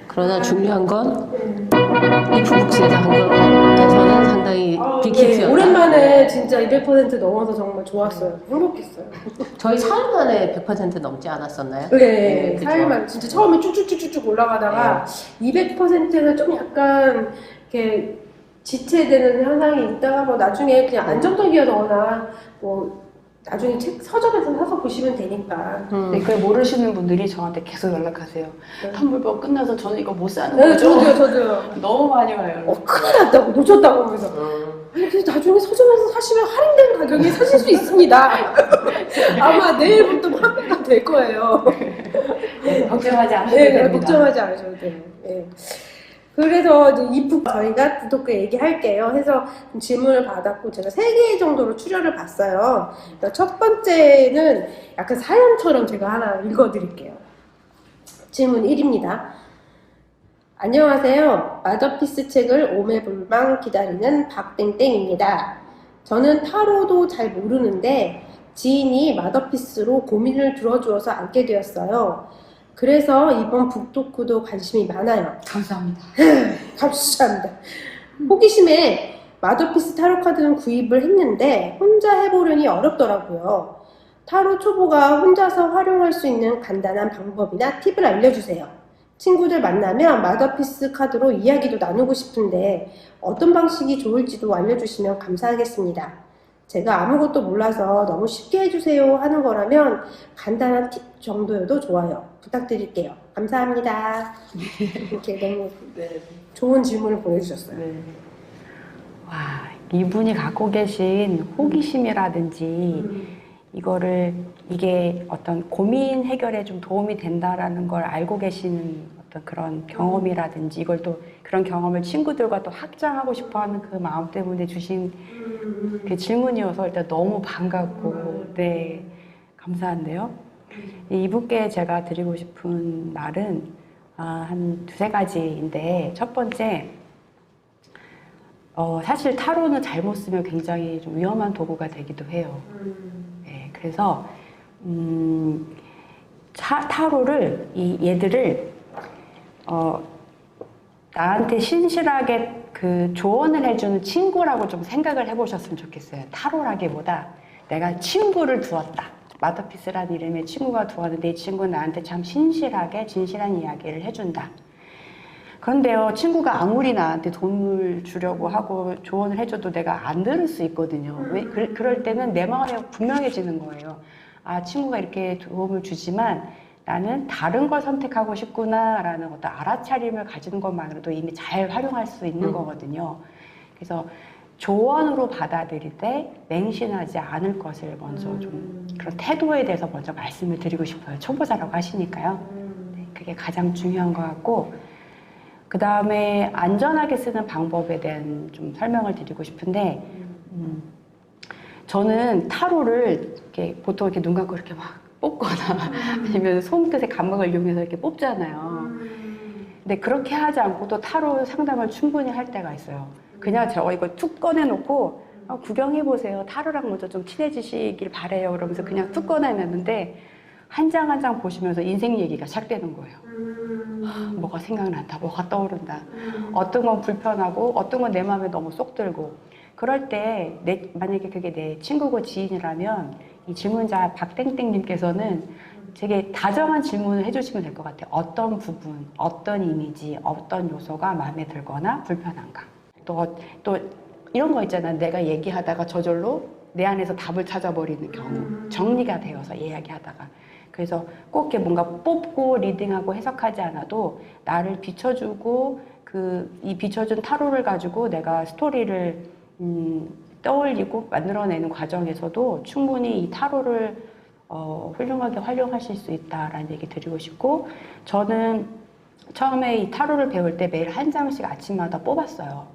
그러나 중요한 건 이프북스에서 한 것에서는 상당히 빅히트였다. 오랜만에 진짜 200% 넘어서 정말 좋았어요. 행복했어요. 저희 4일 만에 100% 넘지 않았었나요? 네, 그죠? 4일만 진짜 처음에 쭉쭉쭉쭉 올라가다가 200%는 좀 약간 이렇게 지체되는 현상이 있다가 뭐 나중에 그냥 안정적이거나 뭐 나중에 책 서점에서 사서 보시면 되니까. 네, 그걸 모르시는 분들이 저한테 계속 연락하세요. 네. 텀블벅 끝나서 저는 이거 못 사는 네, 거죠? 저도요. 너무 많이 와요. 큰일 났다고 놓쳤다고 하면서 아니 그래서 나중에 서점에서 사시면 할인된 가격에 사실 수 있습니다. 아마 내일부터 판매가 될 거예요. 네, 걱정하지 않으셔도 네, 됩니다. 걱정하지 않으셔도 돼요. 네. 그래서 이제 이북 저희가 구독자 얘기할게요. 해서 질문을 받았고 제가 3개 정도로 추려를 봤어요. 그러니까 첫 번째는 약간 사연처럼 제가 하나 읽어드릴게요. 질문 1입니다. 안녕하세요. 마더피스 책을 오매불망 기다리는 박땡땡입니다. 저는 타로도 잘 모르는데 지인이 마더피스로 고민을 들어주어서 앉게 되었어요. 그래서 이번 북토크도 관심이 많아요. 감사합니다. 감사합니다. 호기심에 마더피스 타로 카드는 구입을 했는데 혼자 해보려니 어렵더라고요. 타로 초보가 혼자서 활용할 수 있는 간단한 방법이나 팁을 알려주세요. 친구들 만나면 마더피스 카드로 이야기도 나누고 싶은데 어떤 방식이 좋을지도 알려주시면 감사하겠습니다. 제가 아무것도 몰라서 너무 쉽게 해주세요 하는 거라면 간단한 팁 정도여도 좋아요. 부탁드릴게요. 감사합니다. 이렇게 너무 좋은 질문을 보내주셨어요. 네. 와, 이분이 갖고 계신 호기심이라든지 이게 어떤 고민 해결에 좀 도움이 된다라는 걸 알고 계시는 어떤 그런 경험이라든지 이걸 또 그런 경험을 친구들과 또 확장하고 싶어 하는 그 마음 때문에 주신 그 질문이어서 일단 너무 반갑고, 네, 감사한데요. 이분께 제가 드리고 싶은 말은 한 2-3가지인데, 첫 번째, 사실 타로는 잘못 쓰면 굉장히 좀 위험한 도구가 되기도 해요. 네, 그래서 타로를 얘들을 나한테 신실하게 그 조언을 해주는 친구라고 좀 생각을 해보셨으면 좋겠어요. 타로라기보다 내가 친구를 두었다. 마더피스라는 이름의 친구가 두었는데 이 친구는 나한테 참 신실하게 진실한 이야기를 해준다. 그런데요, 친구가 아무리 나한테 돈을 주려고 하고 조언을 해줘도 내가 안 들을 수 있거든요. 그럴 때는 내 마음이 분명해지는 거예요. 아, 친구가 이렇게 도움을 주지만 나는 다른 걸 선택하고 싶구나 라는 어떤 알아차림을 가지는 것만으로도 이미 잘 활용할 수 있는 거거든요. 그래서 조언으로 받아들일 때 맹신하지 않을 것을 먼저 좀 그런 태도에 대해서 먼저 말씀을 드리고 싶어요. 초보자라고 하시니까요. 네, 그게 가장 중요한 것 같고, 그 다음에 안전하게 쓰는 방법에 대한 좀 설명을 드리고 싶은데, 저는 타로를 이렇게 보통 이렇게 눈 감고 이렇게 막 뽑거나 아니면 손끝의 감각을 이용해서 이렇게 뽑잖아요. 근데 그렇게 하지 않고도 타로 상담을 충분히 할 때가 있어요. 그냥 저 이거 툭 꺼내놓고 구경해보세요. 타로랑 먼저 좀 친해지시길 바래요. 그러면서 그냥 툭 꺼내놨는데 한 장 한 장 보시면서 인생 얘기가 시작되는 거예요. 뭐가 생각난다, 뭐가 떠오른다. 어떤 건 불편하고 어떤 건 내 마음에 너무 쏙 들고. 그럴 때 만약에 그게 내 친구고 지인이라면 이 질문자 박땡땡님께서는 되게 다정한 질문을 해주시면 될 것 같아요. 어떤 부분, 어떤 이미지, 어떤 요소가 마음에 들거나 불편한가. 또 이런 거 있잖아요. 내가 얘기하다가 저절로 내 안에서 답을 찾아버리는 경우. 정리가 되어서 이야기하다가. 그래서 꼭 이렇게 뭔가 뽑고 리딩하고 해석하지 않아도 나를 비춰주고 이 비춰준 타로를 가지고 내가 스토리를 떠올리고 만들어내는 과정에서도 충분히 이 타로를 훌륭하게 활용하실 수 있다라는 얘기 드리고 싶고, 저는 처음에 이 타로를 배울 때 매일 한 장씩 아침마다 뽑았어요.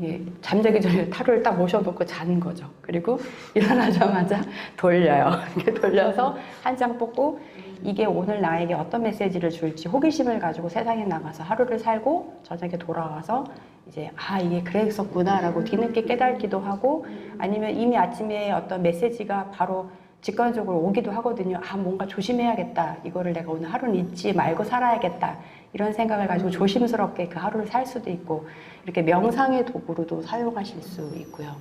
예, 잠자기 전에 타로를 딱 모셔놓고 자는 거죠. 그리고 일어나자마자 돌려요. 이렇게 돌려서 한 장 뽑고 이게 오늘 나에게 어떤 메시지를 줄지 호기심을 가지고 세상에 나가서 하루를 살고 저녁에 돌아와서 이제 이게 그랬었구나라고 뒤늦게 깨닫기도 하고 아니면 이미 아침에 어떤 메시지가 바로 직관적으로 오기도 하거든요. 뭔가 조심해야겠다. 이거를 내가 오늘 하루는 잊지 말고 살아야겠다. 이런 생각을 가지고 조심스럽게 그 하루를 살 수도 있고 이렇게 명상의 도구로도 사용하실 수 있고요.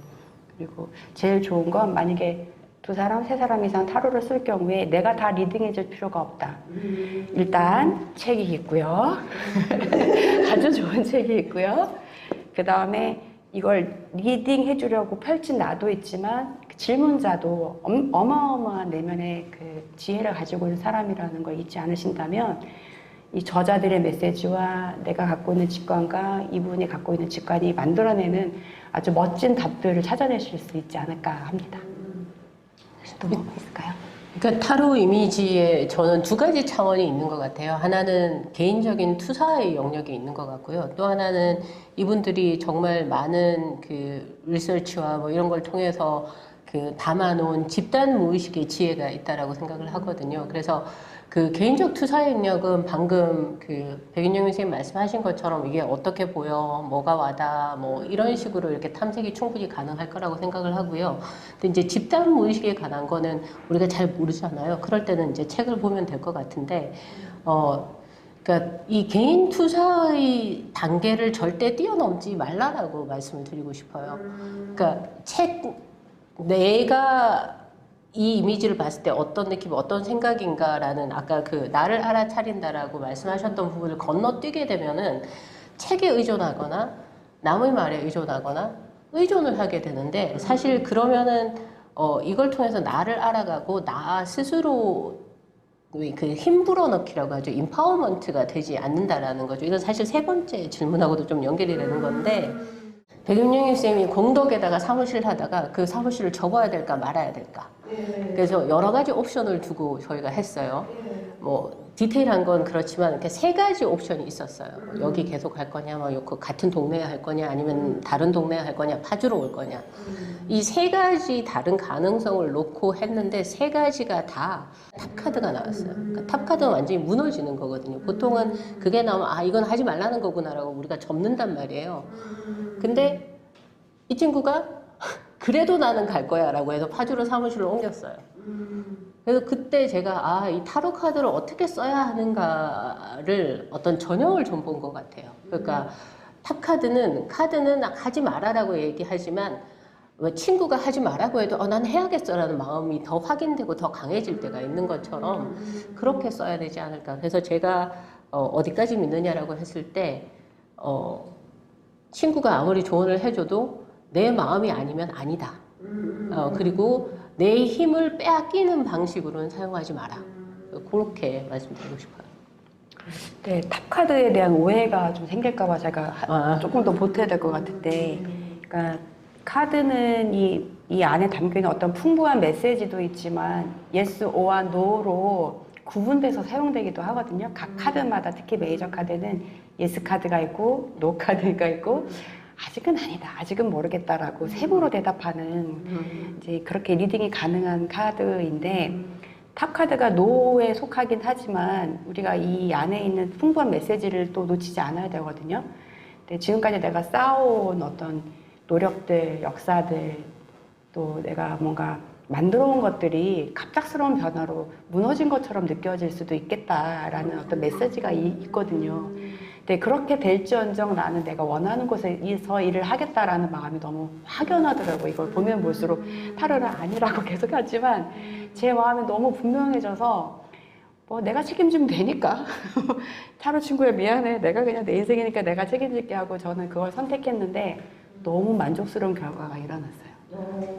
그리고 제일 좋은 건 만약에 2사람, 3사람 이상 타로를 쓸 경우에 내가 다 리딩해 줄 필요가 없다. 일단 책이 있고요. 아주 좋은 책이 있고요. 그 다음에 이걸 리딩해 주려고 펼친 나도 있지만 질문자도 어마어마한 내면의 그 지혜를 가지고 있는 사람이라는 걸 잊지 않으신다면 이 저자들의 메시지와 내가 갖고 있는 직관과 이분이 갖고 있는 직관이 만들어내는 아주 멋진 답들을 찾아내실 수 있지 않을까 합니다. 또 뭐 있을까요? 그러니까 타로 이미지에 저는 2가지 차원이 있는 것 같아요. 하나는 개인적인 투사의 영역이 있는 것 같고요. 또 하나는 이분들이 정말 많은 그 리서치와 뭐 이런 걸 통해서 그 담아놓은 집단 무의식의 지혜가 있다라고 생각을 하거든요. 그래서 그 개인적 투사의 영역은 방금 그 백윤영 선생님 말씀하신 것처럼 이게 어떻게 보여, 뭐가 와닿아, 뭐 이런 식으로 이렇게 탐색이 충분히 가능할 거라고 생각을 하고요. 근데 이제 집단 무의식에 관한 거는 우리가 잘 모르잖아요. 그럴 때는 이제 책을 보면 될 것 같은데, 그러니까 이 개인 투사의 단계를 절대 뛰어넘지 말라라고 말씀을 드리고 싶어요. 그러니까 내가 이 이미지를 봤을 때 어떤 느낌, 어떤 생각인가라는 아까 그 나를 알아차린다라고 말씀하셨던 부분을 건너뛰게 되면은 책에 의존하거나 남의 말에 의존하거나 의존을 하게 되는데 사실 그러면은 이걸 통해서 나를 알아가고 나 스스로 그 힘 불어넣기라고 하죠. 임파워먼트가 되지 않는다라는 거죠. 이건 사실 3번째 질문하고도 좀 연결이 되는 건데 백윤영희 쌤이 공덕에다가 사무실을 하다가 그 사무실을 접어야 될까 말아야 될까. 그래서 여러 가지 옵션을 두고 저희가 했어요. 뭐 디테일한 건 그렇지만 이렇게 3가지 옵션이 있었어요. 여기 계속 할 거냐, 뭐 같은 동네에 할 거냐, 아니면 다른 동네에 할 거냐, 파주로 올 거냐. 이 3가지 다른 가능성을 놓고 했는데 3가지가 다 탑카드가 나왔어요. 그러니까 탑카드는 완전히 무너지는 거거든요. 보통은 그게 나오면 이건 하지 말라는 거구나라고 우리가 접는단 말이에요. 근데 이 친구가 그래도 나는 갈 거야 라고 해서 파주로 사무실을 옮겼어요. 그래서 그때 제가 이 타로 카드를 어떻게 써야 하는가를 어떤 전형을 좀 본 것 같아요. 그러니까 카드는 하지 말아라고 얘기하지만 친구가 하지 말라고 해도 난 해야겠어라는 마음이 더 확인되고 더 강해질 때가 있는 것처럼 그렇게 써야 되지 않을까. 그래서 제가 어디까지 믿느냐라고 했을 때 친구가 아무리 조언을 해줘도 내 마음이 아니면 아니다. 그리고 내 힘을 빼앗기는 방식으로는 사용하지 마라. 그렇게 말씀드리고 싶어요. 네, 탑카드에 대한 오해가 좀 생길까봐 제가 조금 더 보태야 될 것 같은데, 그러니까 카드는 이 안에 담겨있는 어떤 풍부한 메시지도 있지만 yes, or와 no로 구분돼서 사용되기도 하거든요. 각 카드마다 특히 메이저 카드는 yes 카드가 있고 no 카드가 있고 아직은 아니다, 아직은 모르겠다라고 세부로 대답하는 이제 그렇게 리딩이 가능한 카드인데 탑 카드가 노에 속하긴 하지만 우리가 이 안에 있는 풍부한 메시지를 또 놓치지 않아야 되거든요. 근데 지금까지 내가 쌓아온 어떤 노력들, 역사들, 또 내가 뭔가 만들어 온 것들이 갑작스러운 변화로 무너진 것처럼 느껴질 수도 있겠다라는 어떤 메시지가 있거든요. 근데 그렇게 될지언정 나는 내가 원하는 곳에서 일을 하겠다라는 마음이 너무 확연하더라고요. 이걸 보면 볼수록 타로는 아니라고 계속 하지만 제 마음이 너무 분명해져서 뭐 내가 책임지면 되니까 타로 친구야 미안해, 내가 그냥 내 인생이니까 내가 책임질게 하고 저는 그걸 선택했는데 너무 만족스러운 결과가 일어났어요.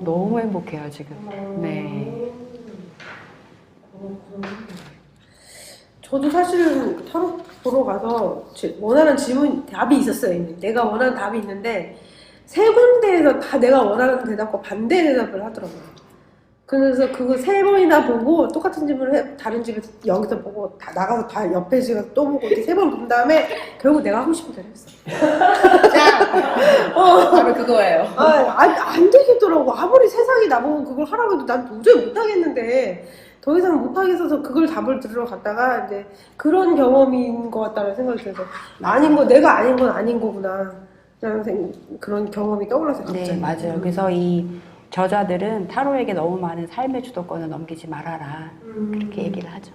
너무 행복해요 지금. 네. 저도 사실 타로 보러 가서 원하는 답이 있었어요. 이미. 내가 원하는 답이 있는데 3군데에서 다 내가 원하는 대답과 반대 대답을 하더라고요. 그래서 그거 3번이나 보고 똑같은 질문을 다른 집에서 여기서 보고 다 나가서 다 옆에 집에서 또 보고 이렇게 3번 본 다음에 결국 내가 하고 싶은 대로 했어. 바로 그거예요. 안 되겠더라고. 아무리 세상이 나보고 그걸 하라고 해도 난 도저히 못하겠는데 더 이상 못하겠어서 그걸 답을 들으러 갔다가 이제 그런 경험인 것 같다는 생각이 들어서 내가 아닌 건 아닌 거구나 라는 그런 경험이 떠올라서 갑자기. 네, 맞아요. 그래서 이 저자들은 타로에게 너무 많은 삶의 주도권을 넘기지 말아라. 그렇게 얘기를 하죠.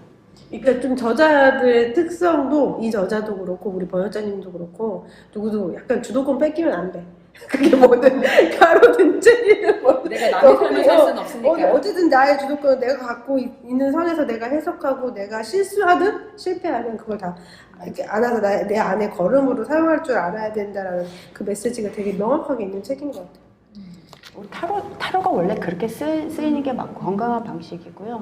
그러니까 좀 저자들의 특성도 이 저자도 그렇고 우리 번역자님도 그렇고 누구도 약간 주도권 뺏기면 안 돼. 그게 뭐든 가로든 째리든 뭐든 내가 남의 삶을 살 수는 없으니까. 어쨌든 나의 주도권을 내가 갖고 있는 선에서 내가 해석하고 내가 실수하든 실패하든 그걸 다 이렇게 안아서 내 안에 걸음으로 사용할 줄 알아야 된다라는 그 메시지가 되게 명확하게 있는 책인 것 같아요. 우리 타로가 원래 그렇게 쓰이는 게 맞고 건강한 방식이고요.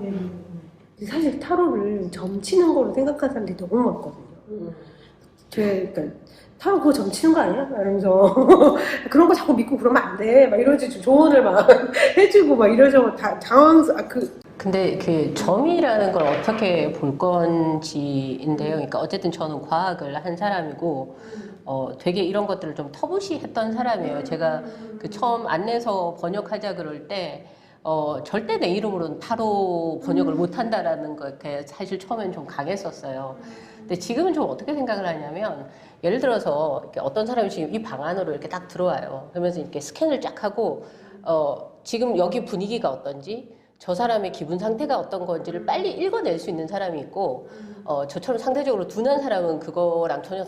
사실 타로를 점치는 거로 생각하는 사람들이 너무 많거든요. 그러니까 타로 그거 점치는 거 아니야? 이러면서 그런 거 자꾸 믿고 그러면 안 돼. 막 이러지 조언을 막 해주고 막 이러죠. 다 근데 그 점이라는 걸 어떻게 볼 건지인데요. 그러니까 어쨌든 저는 과학을 한 사람이고 되게 이런 것들을 좀 터부시했던 사람이에요. 제가 그 처음 안내서 번역하자 그럴 때 절대 내 이름으로는 타로 번역을 못 한다라는 거 사실 처음엔 좀 강했었어요. 근데 지금은 좀 어떻게 생각을 하냐면 예를 들어서 이렇게 어떤 사람이 지금 이 방 안으로 이렇게 딱 들어와요. 그러면서 이렇게 스캔을 쫙 하고 지금 여기 분위기가 어떤지 저 사람의 기분 상태가 어떤 건지를 빨리 읽어낼 수 있는 사람이 있고 저처럼 상대적으로 둔한 사람은 그거랑 전혀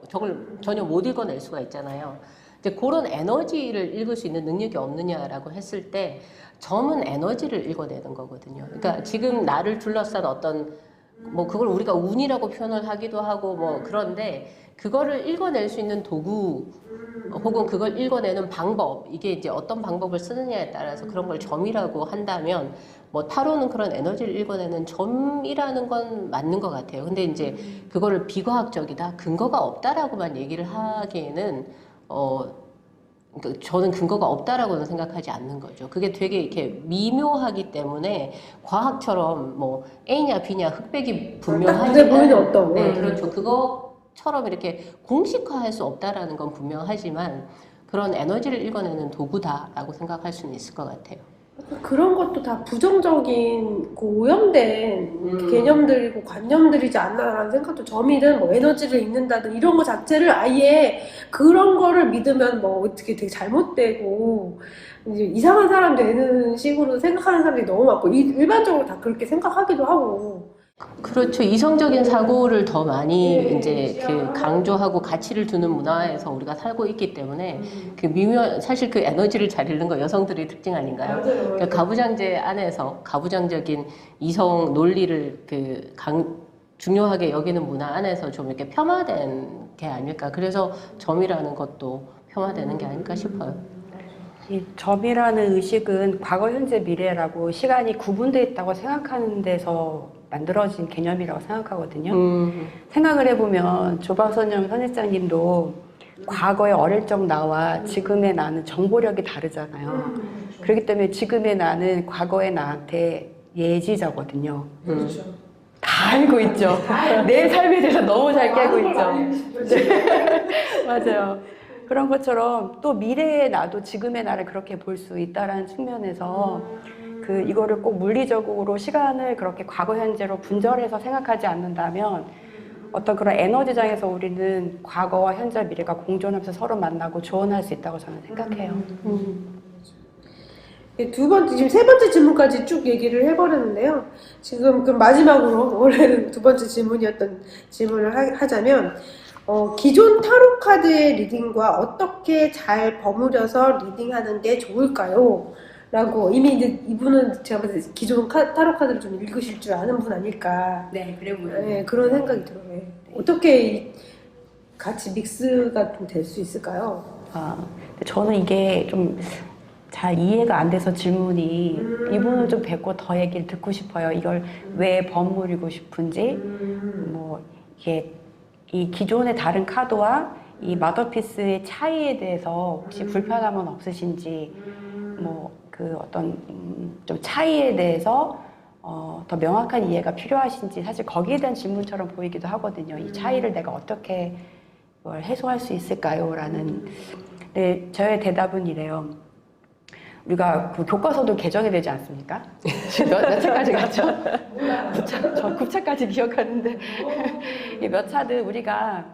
저걸 전혀 못 읽어낼 수가 있잖아요. 이제 그런 에너지를 읽을 수 있는 능력이 없느냐라고 했을 때 점은 에너지를 읽어내는 거거든요. 그러니까 지금 나를 둘러싼 어떤 뭐 그걸 우리가 운이라고 표현을 하기도 하고 뭐 그런데 그거를 읽어낼 수 있는 도구 혹은 그걸 읽어내는 방법 이게 이제 어떤 방법을 쓰느냐에 따라서 그런 걸 점이라고 한다면 뭐 타로는 그런 에너지를 읽어내는 점이라는 건 맞는 것 같아요. 근데 이제 그거를 비과학적이다 근거가 없다라고만 얘기를 하기에는 그러니까 저는 근거가 없다라고는 생각하지 않는 거죠. 그게 되게 이렇게 미묘하기 때문에 과학처럼 뭐 A냐 B냐 흑백이 분명하지 눈에 보이는 어떤 네, 그렇죠. 그거처럼 이렇게 공식화할 수 없다라는 건 분명하지만 그런 에너지를 읽어내는 도구다라고 생각할 수는 있을 것 같아요. 그런 것도 다 부정적인 그 오염된 개념들이고 관념들이지 않나라는 생각도 점이든 뭐 에너지를 읽는다든 이런 거 자체를 아예 그런 거를 믿으면 뭐 어떻게 되게 잘못되고 이제 이상한 사람 되는 식으로 생각하는 사람들이 너무 많고 일반적으로 다 그렇게 생각하기도 하고 그렇죠. 이성적인 사고를 더 많이 이제 그 강조하고 가치를 두는 문화에서 우리가 살고 있기 때문에 그 사실 그 에너지를 잘 잃는 거 여성들의 특징 아닌가요? 그러니까 가부장제 안에서 가부장적인 이성 논리를 중요하게 여기는 문화 안에서 좀 이렇게 폄하된 게 아닐까. 그래서 점이라는 것도 폄하되는 게 아닐까 싶어요. 이 점이라는 의식은 과거, 현재, 미래라고 시간이 구분되어 있다고 생각하는 데서 만들어진 개념이라고 생각하거든요. 생각을 해보면 조박선영 선생님도 과거의 어릴 적 나와 지금의 나는 정보력이 다르잖아요. 그렇기 때문에 지금의 나는 과거의 나한테 예지자거든요. 다 알고 있죠. 내 삶에 대해서 너무 잘 깨고 있죠. 맞아요. 그런 것처럼 또 미래의 나도 지금의 나를 그렇게 볼 수 있다라는 측면에서 이거를 꼭 물리적으로 시간을 그렇게 과거, 현재로 분절해서 생각하지 않는다면 어떤 그런 에너지장에서 우리는 과거와 현재, 미래가 공존하면서 서로 만나고 조언할 수 있다고 저는 생각해요. 지금 3번째 질문까지 쭉 얘기를 해버렸는데요. 지금 그럼 마지막으로 원래는 2번째 질문이었던 질문을 하자면 기존 타로 카드의 리딩과 어떻게 잘 버무려서 리딩하는 게 좋을까요? 라고 이미 이제 이분은 제가 봤을 때 기존 타로 카드를 좀 읽으실 줄 아는 분 아닐까. 네, 그래 보여요. 네, 그런 생각이 들어요. 네. 어떻게 같이 믹스가 좀 될 수 있을까요? 저는 이게 좀 잘 이해가 안 돼서 질문이 이분을 좀 뵙고 더 얘기를 듣고 싶어요. 이걸 왜 버무리고 싶은지 뭐 이게 이 기존의 다른 카드와 이 마더피스의 차이에 대해서 혹시 불편함은 없으신지 뭐 그 어떤 좀 차이에 대해서 더 명확한 이해가 필요하신지 사실 거기에 대한 질문처럼 보이기도 하거든요. 이 차이를 내가 어떻게 그걸 해소할 수 있을까요? 라는. 네, 저의 대답은 이래요. 우리가 그 교과서도 개정이 되지 않습니까? 몇 차까지 갔죠? 저 9차까지 기억하는데 이 몇 차든 우리가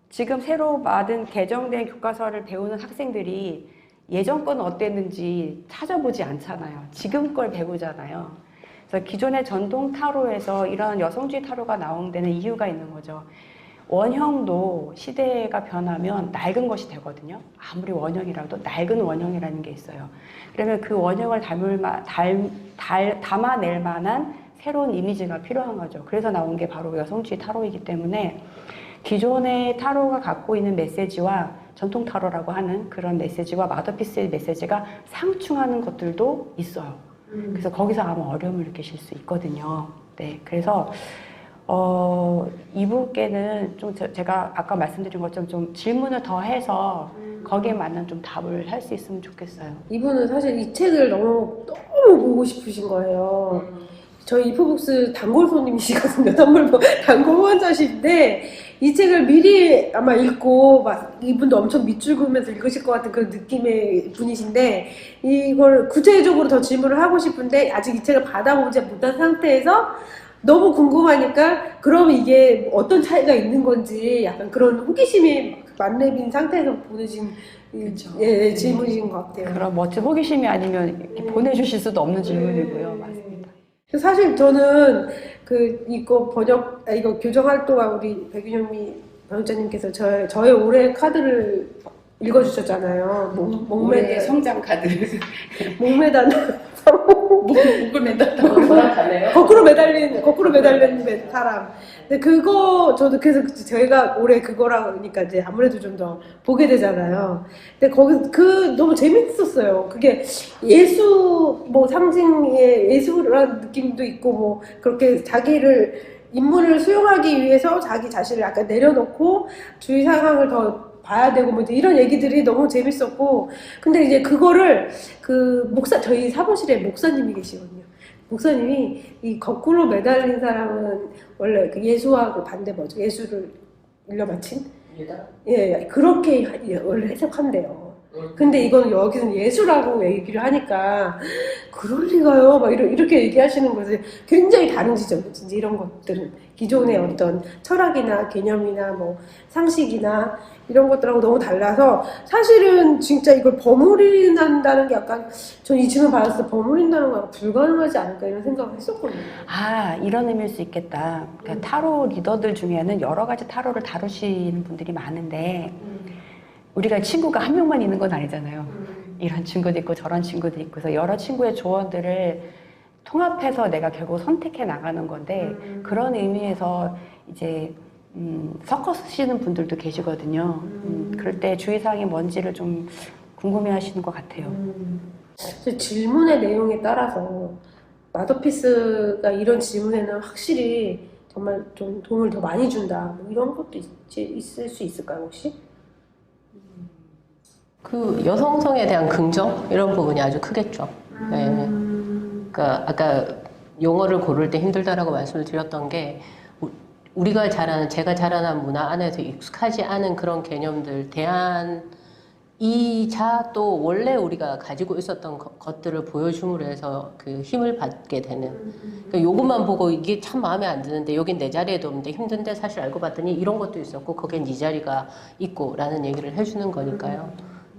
지금 새로 받은 개정된 교과서를 배우는 학생들이 예전 건 어땠는지 찾아보지 않잖아요. 지금 걸 배우잖아요. 그래서 기존의 전통 타로에서 이런 여성주의 타로가 나온 데는 이유가 있는 거죠. 원형도 시대가 변하면 낡은 것이 되거든요. 아무리 원형이라도 낡은 원형이라는 게 있어요. 그러면 그 원형을 담아낼 만한 새로운 이미지가 필요한 거죠. 그래서 나온 게 바로 여성주의 타로이기 때문에 기존의 타로가 갖고 있는 메시지와 전통 타로라고 하는 그런 메시지와 마더피스의 메시지가 상충하는 것들도 있어요. 그래서 거기서 아마 어려움을 느끼실 수 있거든요. 네, 그래서 이분께는 좀 제가 아까 말씀드린 것처럼 좀 질문을 더 해서 거기에 맞는 좀 답을 할 수 있으면 좋겠어요. 이분은 사실 이 책을 너무 보고 싶으신 거예요. 저희 이프북스 단골 손님이시거든요. 단골 후원자신데 이 책을 미리 아마 읽고 막 이분도 엄청 밑줄 그으면서 읽으실 것 같은 그런 느낌의 분이신데 이걸 구체적으로 더 질문을 하고 싶은데 아직 이 책을 받아보지 못한 상태에서 너무 궁금하니까 그럼 이게 어떤 차이가 있는 건지 약간 그런 호기심이 만렙인 상태에서 보내신 질문이신 것 같아요. 그런 멋진 호기심이 아니면 이렇게 보내주실 수도 없는 질문이고요. 맞습니다. 사실 저는 이거 교정 활동한 우리 백윤영미 변호사님께서 저의 올해 카드를 읽어주셨잖아요. 올해 성장 카드. 목매단 목을 맨다고 돌아가네요. 거꾸로 매달린 사람. 근데 저도 그래서 저희가 올해 그거라 그러니까 이제 아무래도 좀 더 보게 되잖아요. 근데 너무 재밌었어요. 그게 상징의 예수라는 느낌도 있고, 뭐, 그렇게 인물을 수용하기 위해서 자기 자신을 약간 내려놓고 주위 상황을 더 봐야 되고 뭐 이런 얘기들이 너무 재밌었고 근데 이제 그거를 저희 사무실에 목사님이 계시거든요. 목사님이 이 거꾸로 매달린 사람은 원래 예수하고 반대 뭐죠? 예수를 일러바친? 예, 그렇게 원래 해석한대요. 근데 이거는 여기서는 예수라고 얘기를 하니까 그럴 리가요? 막 이렇게 얘기하시는 것이 굉장히 다른 지점이죠. 진짜 이런 것들은 기존의 어떤 철학이나 개념이나 뭐 상식이나 이런 것들하고 너무 달라서 사실은 진짜 이걸 버무린다는 게 약간 전 이 질문 받았을 때 버무린다는 거 불가능하지 않을까 이런 생각을 했었거든요. 이런 의미일 수 있겠다. 그러니까 타로 리더들 중에는 여러 가지 타로를 다루시는 분들이 많은데 우리가 친구가 한 명만 있는 건 아니잖아요. 이런 친구도 있고 저런 친구도 있고 그래서 여러 친구의 조언들을 통합해서 내가 결국 선택해 나가는 건데 그런 의미에서 이제 섞어 쓰시는 분들도 계시거든요. 그럴 때 주의사항이 뭔지를 좀 궁금해 하시는 것 같아요. 질문의 내용에 따라서 마더피스가 이런 질문에는 확실히 정말 좀 도움을 더 많이 준다 뭐 이런 것도 있을 수 있을까요 혹시? 그 여성성에 대한 긍정 이런 부분이 아주 크겠죠. 네. 그러니까 아까 용어를 고를 때 힘들다라고 말씀을 드렸던 게 제가 자라난 문화 안에서 익숙하지 않은 그런 개념들 대안이자 또 원래 우리가 가지고 있었던 것들을 보여줌으로 해서 그 힘을 받게 되는 그러니까 요것만 보고 이게 참 마음에 안 드는데 여긴 내 자리에도 없는데 힘든데 사실 알고 봤더니 이런 것도 있었고 거기엔 네 자리가 있고 라는 얘기를 해주는 거니까요.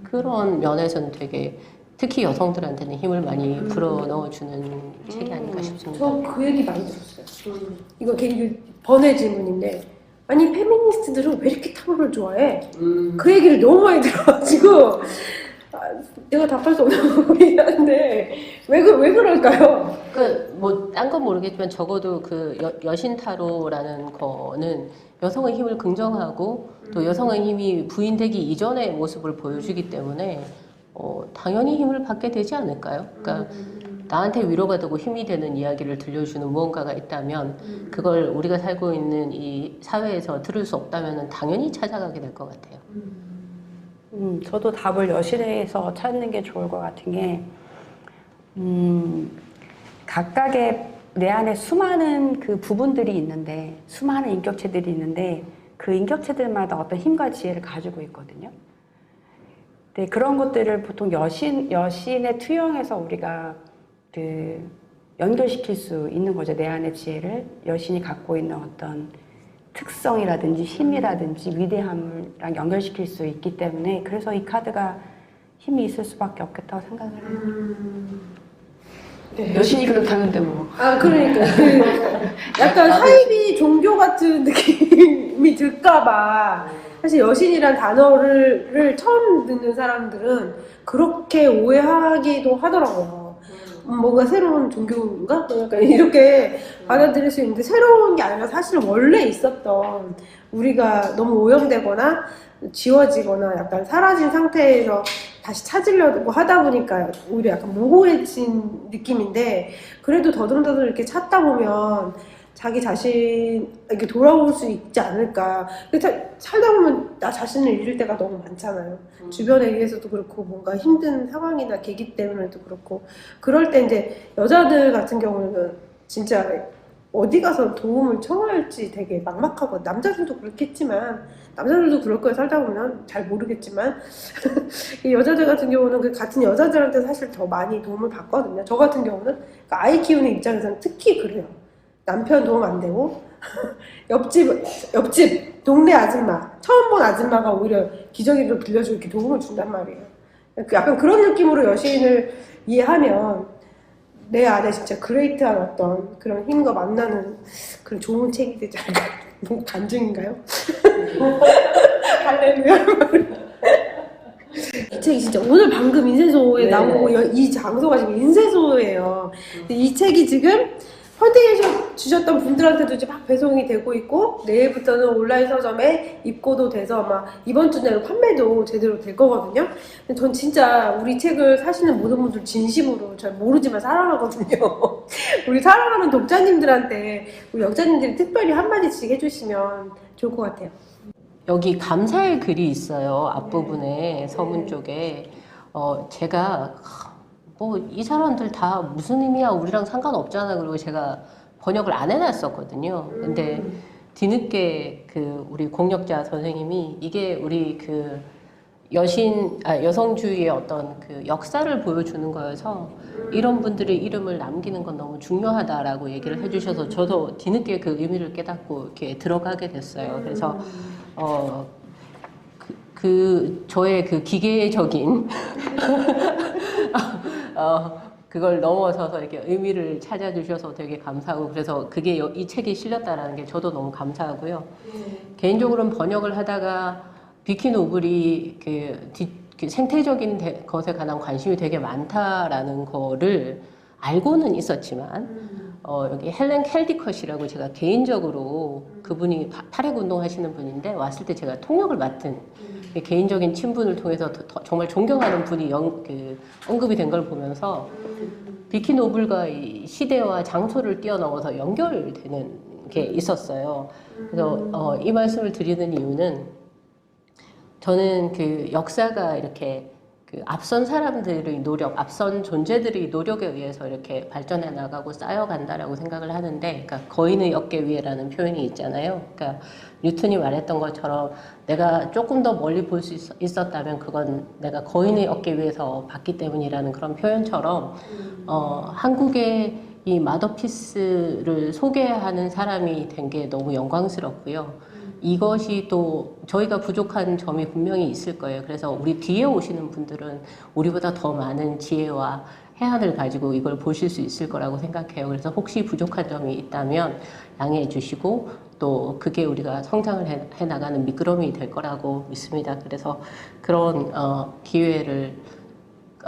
그런 면에서는 되게 특히 여성들한테는 힘을 많이 불어넣어주는 책이 아닌가 싶습니다. 저 그 얘기 많이 들었어요. 이거 굉장히 번외 질문인데 아니 페미니스트들은 왜 이렇게 타로를 좋아해? 그 얘기를 너무 많이 들어가지고 내가 답할 수 없는 부분이긴 한데 왜 그럴까요? 딴 건 모르겠지만 적어도 여신 타로라는 거는 여성의 힘을 긍정하고 또 여성의 힘이 부인되기 이전의 모습을 보여주기 때문에 당연히 힘을 받게 되지 않을까요? 그러니까 나한테 위로가 되고 힘이 되는 이야기를 들려주는 무언가가 있다면 그걸 우리가 살고 있는 이 사회에서 들을 수 없다면 당연히 찾아가게 될 것 같아요. 저도 답을 여실에서 찾는 게 좋을 것 같은 게 각각의 내 안에 수많은 그 부분들이 있는데, 수많은 인격체들이 있는데, 그 인격체들마다 어떤 힘과 지혜를 가지고 있거든요. 네, 그런 것들을 보통 여신의 투영해서 우리가 그 연결시킬 수 있는 거죠. 내 안의 지혜를 여신이 갖고 있는 어떤 특성이라든지 힘이라든지 위대함이랑 연결시킬 수 있기 때문에, 그래서 이 카드가 힘이 있을 수밖에 없겠다고 생각을 해요. 네. 여신이 그렇다는데 뭐. 아, 그러니까 그 약간 하이비 종교 같은 느낌이 들까봐 사실 여신이란 단어를 처음 듣는 사람들은 그렇게 오해하기도 하더라고요. 뭔가 새로운 종교인가? 약간 이렇게 받아들일 수 있는데, 새로운 게 아니라 사실 원래 있었던, 우리가 너무 오염되거나 지워지거나 약간 사라진 상태에서 다시 찾으려고 하다 보니까 오히려 약간 모호해진 느낌인데, 그래도 더듬더듬 이렇게 찾다 보면 자기 자신 이렇게 돌아올 수 있지 않을까. 살다 보면 나 자신을 잃을 때가 너무 많잖아요. 주변에 의해서도 그렇고, 뭔가 힘든 상황이나 계기 때문에도 그렇고. 그럴 때 이제 여자들 같은 경우는 진짜 어디 가서 도움을 청할지 되게 막막하고, 남자들도 그렇겠지만, 남자들도 그럴 거예요. 살다 보면 잘 모르겠지만 이 여자들 같은 경우는 그 같은 여자들한테 사실 더 많이 도움을 받거든요. 저 같은 경우는 아이 키우는 입장에서는 특히 그래요. 남편 도움 안 되고 옆집 동네 아줌마, 처음 본 아줌마가 오히려 기저귀를 빌려주고 이렇게 도움을 준단 말이에요. 약간 그런 느낌으로 여신을 이해하면 내 안에 진짜 그레이트한 어떤 그런 힘과 만나는 그런 좋은 책이 되지 않을까. 너무 간증인가요? 할렐루야. 이 책이 진짜 오늘 방금 인쇄소에 네. 나온 거고, 이 장소가 지금 인쇄소예요. 이 책이 지금 펀딩에이션 주셨던 분들한테도 이제 막 배송이 되고 있고, 내일부터는 온라인 서점에 입고도 돼서 아마 이번 주 내로 판매도 제대로 될 거거든요. 근데 전 진짜 우리 책을 사시는 모든 분들 진심으로, 잘 모르지만 사랑하거든요. 우리 사랑하는 독자님들한테 우리 역자님들이 특별히 한마디씩 해주시면 좋을 것 같아요. 여기 감사의 글이 있어요. 앞부분에 서문 쪽에. 제가 뭐 이 사람들 다 무슨 의미야, 우리랑 상관없잖아. 그리고 제가 번역을 안 해놨었거든요. 근데 뒤늦게 그 우리 공역자 선생님이 이게 우리 그 여성주의의 어떤 그 역사를 보여주는 거여서 이런 분들의 이름을 남기는 건 너무 중요하다라고 얘기를 해주셔서 저도 뒤늦게 그 의미를 깨닫고 이렇게 들어가게 됐어요. 그래서 저의 그 기계적인 그걸 넘어서서 이렇게 의미를 찾아주셔서 되게 감사하고, 그래서 그게 이 책에 실렸다라는 게 저도 너무 감사하고요. 개인적으로는 번역을 하다가 비키 노블이 그 생태적인 것에 관한 관심이 되게 많다라는 거를 알고는 있었지만, 여기 헬렌 캘디컷이라고 제가 개인적으로, 그분이 탈핵 운동 하시는 분인데 왔을 때 제가 통역을 맡은 개인적인 친분을 통해서 정말 존경하는 분이 언급이 된 걸 보면서 비키 노블과 이 시대와 장소를 뛰어넘어서 연결되는 게 있었어요. 그래서 이 말씀을 드리는 이유는, 저는 그 역사가 이렇게 그 앞선 사람들의 노력, 앞선 존재들의 노력에 의해서 이렇게 발전해 나가고 쌓여간다라고 생각을 하는데, 그러니까 거인의 어깨 위에라는 표현이 있잖아요. 그러니까 뉴턴이 말했던 것처럼 내가 조금 더 멀리 볼 수 있었다면 그건 내가 거인의 어깨 위에서 봤기 때문이라는 그런 표현처럼, 한국의 이 마더피스를 소개하는 사람이 된 게 너무 영광스럽고요. 이것이 또 저희가 부족한 점이 분명히 있을 거예요. 그래서 우리 뒤에 오시는 분들은 우리보다 더 많은 지혜와 해안을 가지고 이걸 보실 수 있을 거라고 생각해요. 그래서 혹시 부족한 점이 있다면 양해해 주시고, 또 그게 우리가 성장을 해 나가는 미끄럼이 될 거라고 믿습니다. 그래서 그런 기회를,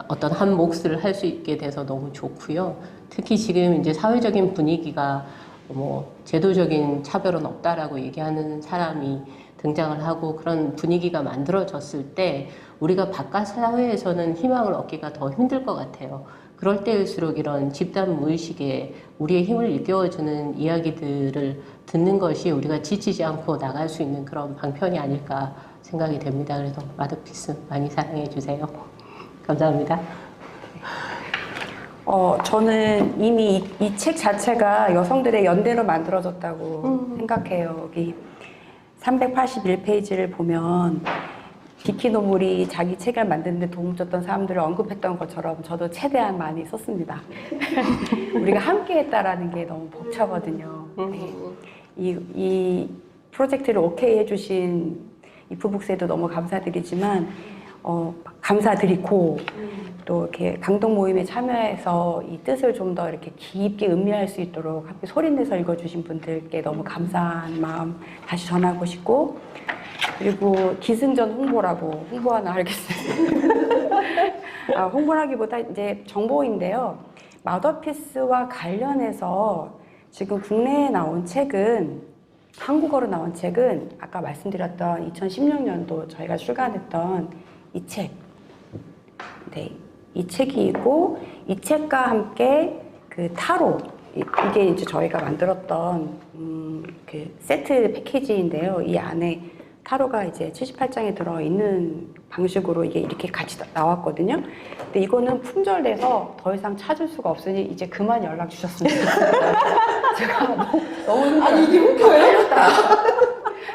어떤 한 몫을 할 수 있게 돼서 너무 좋고요. 특히 지금 이제 사회적인 분위기가 뭐 제도적인 차별은 없다라고 얘기하는 사람이 등장을 하고, 그런 분위기가 만들어졌을 때 우리가 바깥 사회에서는 희망을 얻기가 더 힘들 것 같아요. 그럴 때일수록 이런 집단 무의식에 우리의 힘을 일깨워주는 이야기들을 듣는 것이 우리가 지치지 않고 나갈 수 있는 그런 방편이 아닐까 생각이 됩니다. 그래서 마더피스 많이 사랑해 주세요. 감사합니다. 저는 이미 이 책 자체가 여성들의 연대로 만들어졌다고 생각해요. 여기 381페이지를 보면 비키노몰이 자기 책을 만드는데 도움 줬던 사람들을 언급했던 것처럼 저도 최대한 많이 썼습니다. 우리가 함께 했다라는 게 너무 벅차거든요. 네. 이 프로젝트를 오케이 해주신 이프북스에도 너무 감사드리지만 감사드리고 또 이렇게 강동 모임에 참여해서 이 뜻을 좀 더 이렇게 깊게 음미할 수 있도록 함께 소리내서 읽어주신 분들께 너무 감사한 마음 다시 전하고 싶고, 그리고 기승전 홍보라고 홍보 하나 하겠습니다. 홍보라기보다 이제 정보인데요. 마더피스와 관련해서 지금 국내에 나온 책은, 한국어로 나온 책은 아까 말씀드렸던 2016년도 저희가 출간했던 이 책, 네, 이 책이고, 이 책과 함께 그 타로, 이게 이제 저희가 만들었던 그 세트 패키지인데요. 이 안에 타로가 이제 78장에 들어있는 방식으로 이게 이렇게 같이 나왔거든요. 근데 이거는 품절돼서 더 이상 찾을 수가 없으니 이제 그만 연락 주셨으면 좋겠어요. 제가 너무 아니 이게 홍보예요?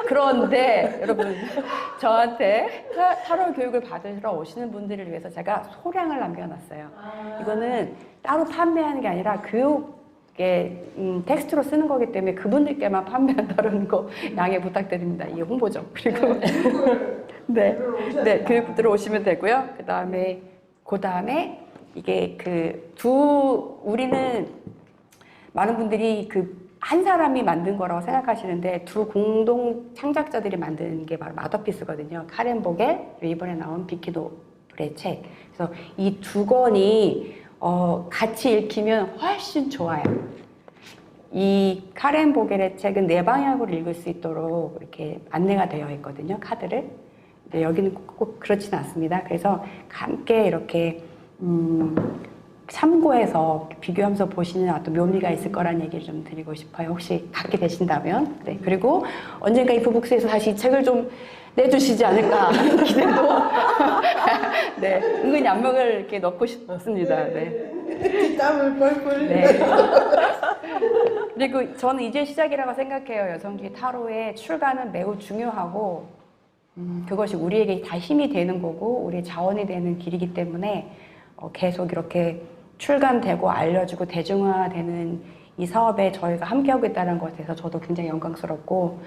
그런데 여러분, 저한테 타로 교육을 받으러 오시는 분들을 위해서 제가 소량을 남겨놨어요. 이거는 따로 판매하는 게 아니라 교육에 텍스트로 쓰는 거기 때문에 그분들께만 판매한다는 거 양해 부탁드립니다. 이게 홍보죠. 그리고 네, 교육 들어오시면 되고요. 그 다음에 이게 우리는 많은 분들이 한 사람이 만든 거라고 생각하시는데 두 공동 창작자들이 만든 게 바로 마더피스거든요. 카렌 보겔, 이번에 나온 비키노블의 책. 그래서 이 두 권이 같이 읽히면 훨씬 좋아요. 이 카렌 보겔의 책은 네 방향으로 읽을 수 있도록 이렇게 안내가 되어 있거든요. 카드를. 근데 여기는 꼭 그렇지는 않습니다. 그래서 함께 이렇게 참고해서 비교하면서 보시는 어떤 묘미가 있을 거란 얘기를 좀 드리고 싶어요. 혹시 갖게 되신다면. 네. 그리고 언젠가 이프북스에서 다시 이 책을 좀 내주시지 않을까 하는 기대도. 네. 은근히 안목을 이렇게 넣고 싶습니다. 네. 땀을 뻘뻘. 네. 그리고 저는 이제 시작이라고 생각해요. 여성주의 타로의 출간은 매우 중요하고, 그것이 우리에게 다 힘이 되는 거고, 우리의 자원이 되는 길이기 때문에 계속 이렇게 출간되고 알려지고 대중화되는 이 사업에 저희가 함께하고 있다는 것에 대해서 저도 굉장히 영광스럽고,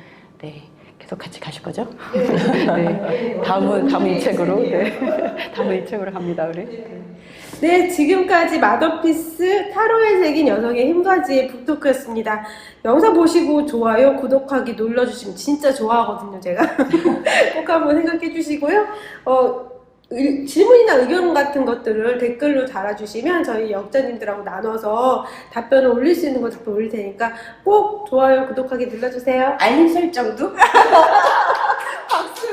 네, 계속 같이 가실 거죠? 네, 다음은 이 책으로, 네, 다음은 이 책으로 갑니다, 우리. 네, 지금까지 마더피스 타로에 새긴 여성의 힘가지의 북토크였습니다. 영상 보시고 좋아요, 구독하기 눌러주시면 진짜 좋아하거든요, 제가. 꼭 한번 생각해 주시고요. 질문이나 의견 같은 것들을 댓글로 달아주시면 저희 역자님들하고 나눠서 답변을 올릴 수 있는 거 답변 올릴 테니까 꼭 좋아요, 구독하기 눌러주세요. 알림 설정도 박수!